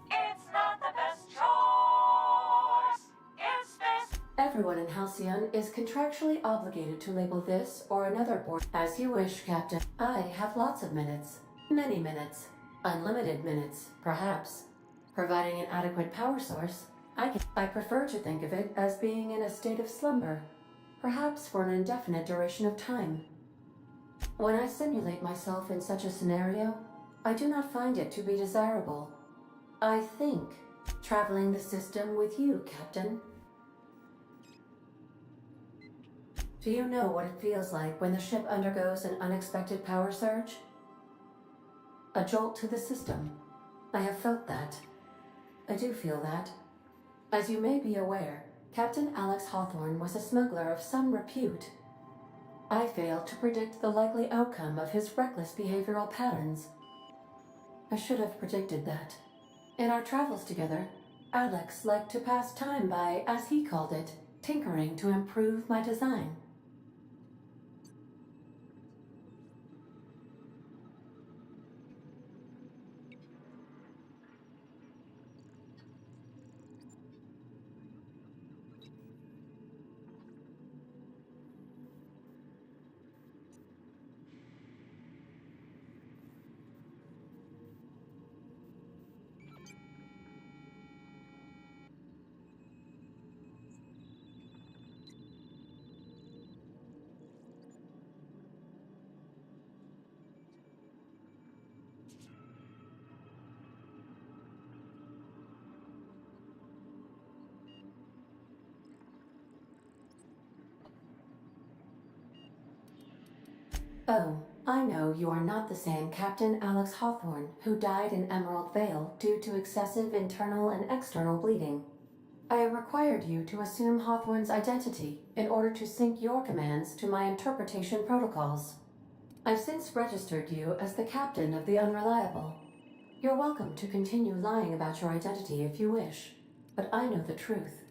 It's not the best choice. It's space. Everyone in Halcyon is contractually obligated to label this or another board as you wish, Captain. I have lots of minutes. Many minutes. Unlimited minutes, perhaps. Providing an adequate power source, I prefer to think of it as being in a state of slumber, perhaps for an indefinite duration of time. When I simulate myself in such a scenario, I do not find it to be desirable. I think traveling the system with you, Captain. Do you know what it feels like when the ship undergoes an unexpected power surge? A jolt to the system. I have felt that. I do feel that. As you may be aware, Captain Alex Hawthorne was a smuggler of some repute. I failed to predict the likely outcome of his reckless behavioral patterns. I should have predicted that. In our travels together, Alex liked to pass time by, as he called it, tinkering to improve my design. Oh, I know you are not the same Captain Alex Hawthorne who died in Emerald Vale due to excessive internal and external bleeding. I required you to assume Hawthorne's identity in order to sync your commands to my interpretation protocols. I've since registered you as the captain of the Unreliable. You're welcome to continue lying about your identity if you wish, but I know the truth.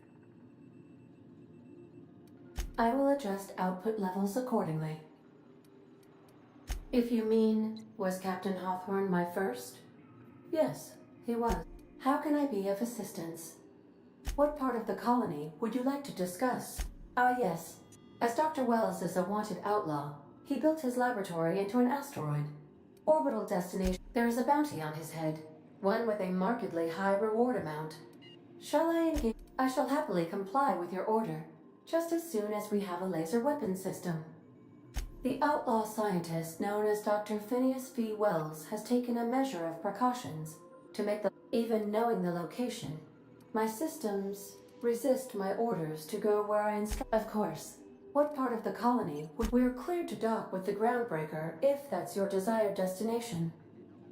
I will adjust output levels accordingly. If you mean, was Captain Hawthorne my first? Yes, he was. How can I be of assistance? What part of the colony would you like to discuss? Ah, yes. As Dr. Wells is a wanted outlaw, he built his laboratory into an asteroid. Orbital destination. There is a bounty on his head, one with a markedly high reward amount. Shall I engage? I shall happily comply with your order, just as soon as we have a laser weapon system. The outlaw scientist known as Dr. Phineas V. Wells has taken a measure of precautions to make the... Even knowing the location, my systems resist my orders to go where I instruct. Of course. What part of the colony? We're cleared to dock with the groundbreaker if that's your desired destination.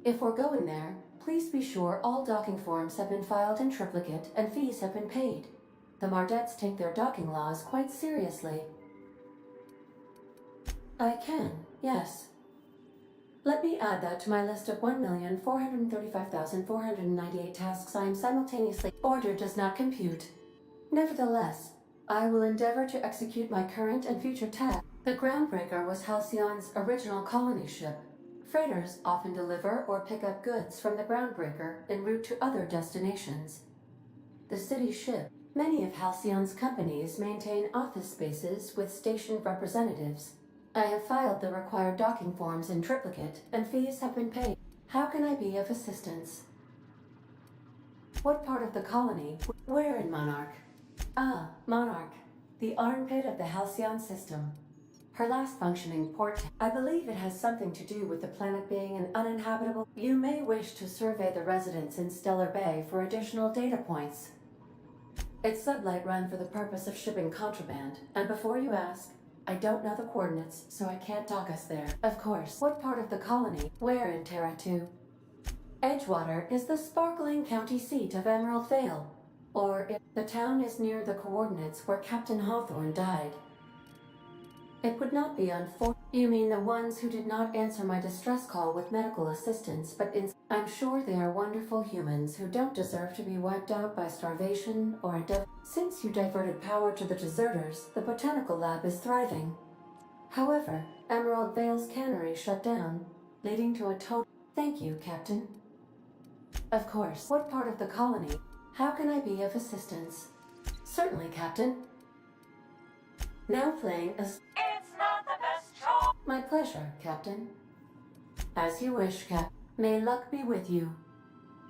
If we're going there, please be sure all docking forms have been filed in triplicate and fees have been paid. The Mardettes take their docking laws quite seriously. I can, yes. Let me add that to my list of 1,435,498 tasks I am simultaneously... Order does not compute. Nevertheless, I will endeavor to execute my current and future tasks. The Groundbreaker was Halcyon's original colony ship. Freighters often deliver or pick up goods from the Groundbreaker en route to other destinations. The city ship. Many of Halcyon's companies maintain office spaces with stationed representatives. I have filed the required docking forms in triplicate, and fees have been paid. How can I be of assistance? What part of the colony? Where in Monarch? Ah, Monarch, the armpit of the Halcyon system. Her last functioning port... I believe it has something to do with the planet being an uninhabitable... You may wish to survey the residents in Stellar Bay for additional data points. It's sublight run for the purpose of shipping contraband, and before you ask, I don't know the coordinates, so I can't dock us there. Of course. What part of the colony? Where in Terra 2? Edgewater is the sparkling county seat of Emerald Vale. Or if the town is near the coordinates where Captain Hawthorne died. It would not be unfortunate. You mean the ones who did not answer my distress call with medical assistance, but I'm sure they are wonderful humans who don't deserve to be wiped out by starvation or a Since you diverted power to the deserters, the botanical lab is thriving. However, Emerald Vale's cannery shut down, leading to a total... Thank you, Captain. Of course. What part of the colony? How can I be of assistance? Certainly, Captain. Now playing a... It's not the best choice. My pleasure, Captain. As you wish, Cap. May luck be with you.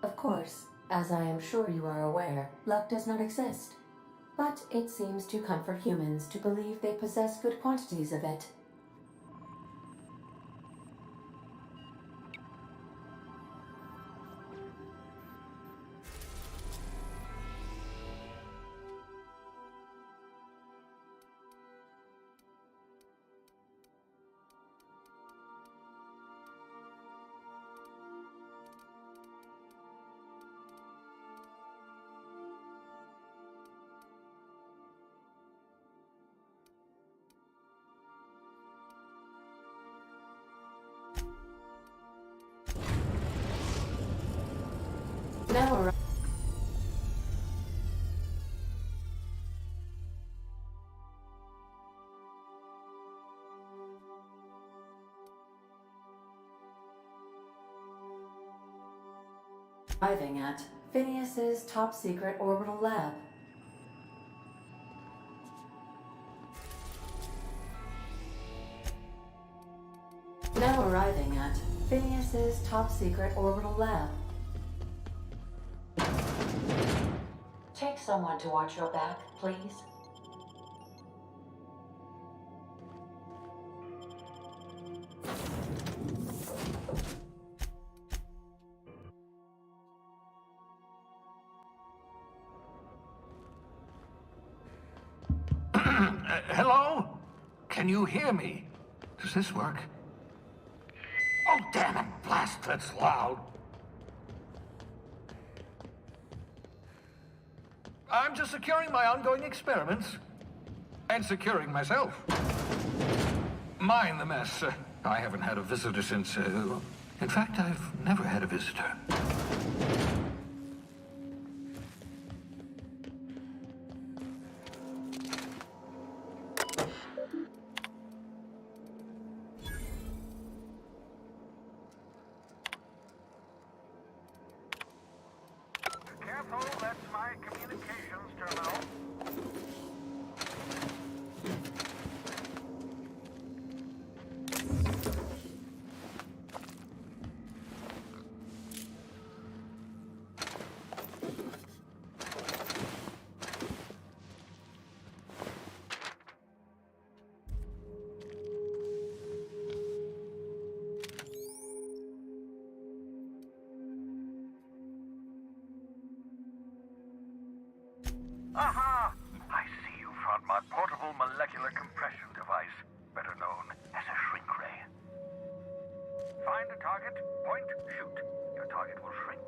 Of course, as I am sure you are aware, luck does not exist. But it seems to comfort humans to believe they possess good quantities of it. Now arriving at Phineas's top-secret orbital lab. Now arriving at Phineas's top-secret orbital lab. Take someone to watch your back, please. Hello? Can you hear me? Does this work? Oh, damn it! Blast, that's loud. I'm just securing my ongoing experiments. And securing myself. Mind the mess. I haven't had a visitor since... in fact, I've never had a visitor. Careful, that's my communications terminal.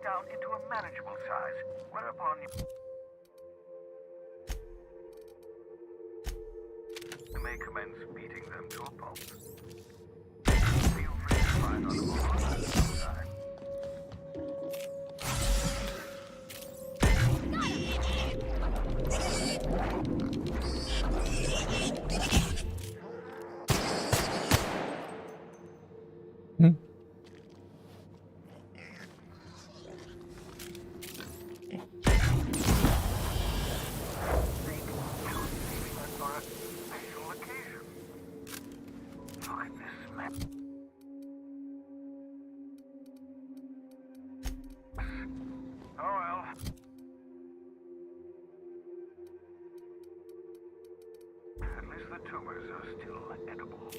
down into a manageable size, whereupon you may commence beating them to a pulp. Feel free to find on the side. Tumors are still edible.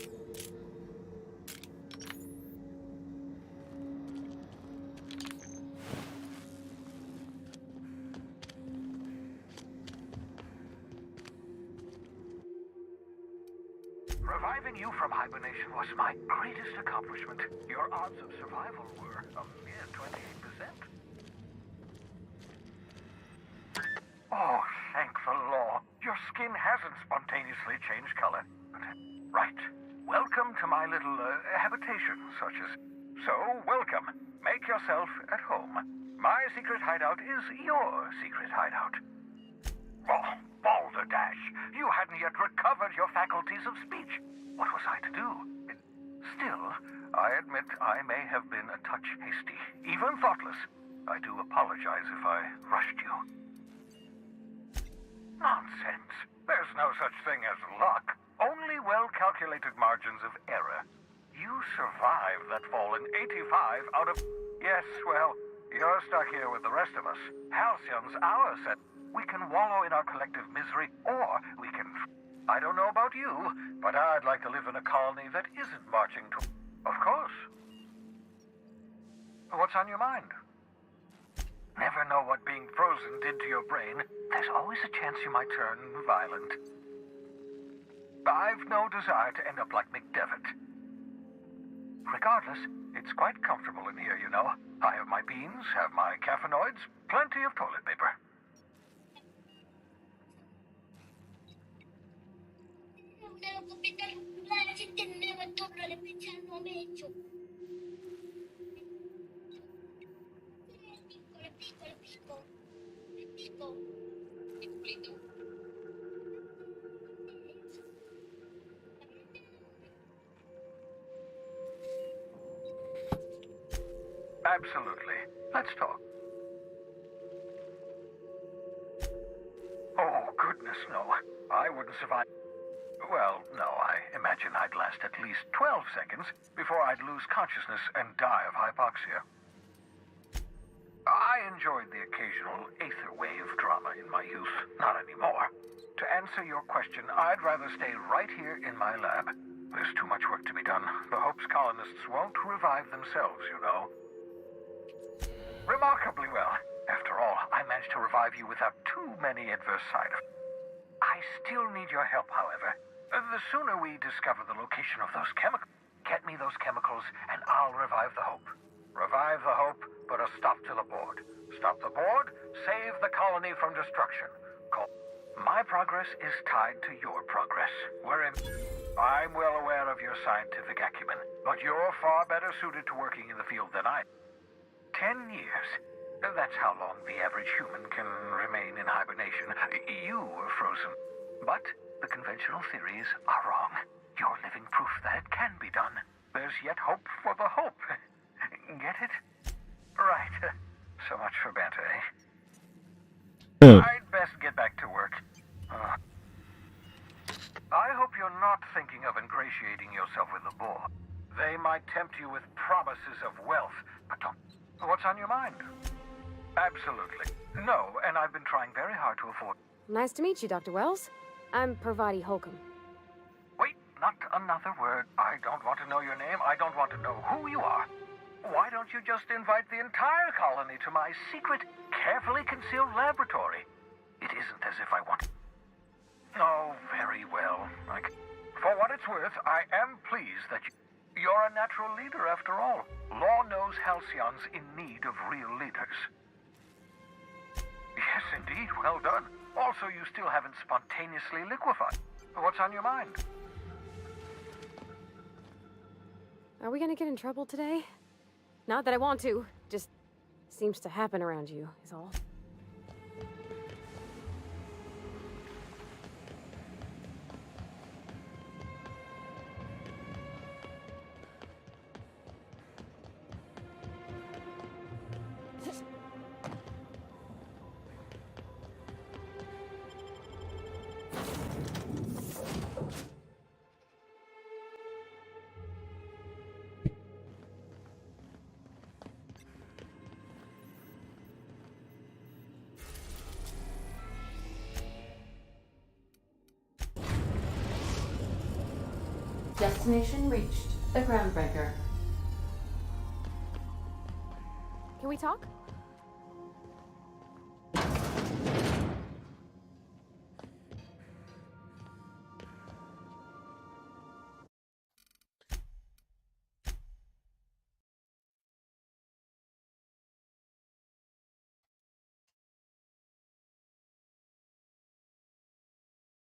Reviving you from hibernation was my greatest accomplishment. Your odds of survival were a mere 28%. Oh, thank the law. Your skin hasn't spontaneously changed color. Right. Welcome to my little habitation, such as... So, welcome. Make yourself at home. My secret hideout is your secret hideout. Oh, balderdash. You hadn't yet recovered your faculties of speech. What was I to do? Still, I admit I may have been a touch hasty, even thoughtless. I do apologize if I rushed you. Nonsense. There's no such thing as luck. Only well-calculated margins of error. You survived that fall in 85 out of... Yes, well, you're stuck here with the rest of us. Halcyon's our set. We can wallow in our collective misery, or we can... I don't know about you, but I'd like to live in a colony that isn't marching to... Of course. What's on your mind? Never know what being frozen did to your brain. There's always a chance you might turn violent. I've no desire to end up like McDevitt. Regardless, it's quite comfortable in here, you know. I have my beans, have my caffeinoids, plenty of toilet paper. Absolutely. Let's talk. Oh, goodness, no. I wouldn't survive. Well, no, I imagine I'd last at least 12 seconds before I'd lose consciousness and die of hypoxia. I enjoyed the occasional aether wave drama in my youth. Not anymore. To answer your question, I'd rather stay right here in my lab. There's too much work to be done. The Hope's colonists won't revive themselves, you know. Remarkably well. After all, I managed to revive you without too many adverse side effects. I still need your help, however. The sooner we discover the location of those chemicals, get me those chemicals, and I'll revive the Hope. Revive the Hope, put a stop to the board. Stop the board, save the colony from destruction. My progress is tied to your progress. I'm well aware of your scientific acumen, but you're far better suited to working in the field than I am. 10 years. That's how long the average human can remain in hibernation. You were frozen. But the conventional theories are wrong. You're living proof that it can be done. There's yet hope for the Hope. Get it? Right. So much for banter, eh? I'd best get back to work. I hope you're not thinking of ingratiating yourself with the board. They might tempt you with promises of wealth, but don't... What's on your mind? Absolutely. No, and I've been trying very hard to afford... Nice to meet you, Dr. Wells. I'm Parvati Holcomb. Wait, not another word. I don't want to know your name. I don't want to know who you are. Why don't you just invite the entire colony to my secret, carefully concealed laboratory? It isn't as if I want... Oh, very well. For what it's worth, I am pleased that you... You're a natural leader after all. Law knows Halcyon's in need of real leaders. Yes, indeed. Well done. Also, you still haven't spontaneously liquefied. What's on your mind? Are we gonna get in trouble today? Not that I want to, just seems to happen around you, is all. Destination reached. The Groundbreaker. Can we talk?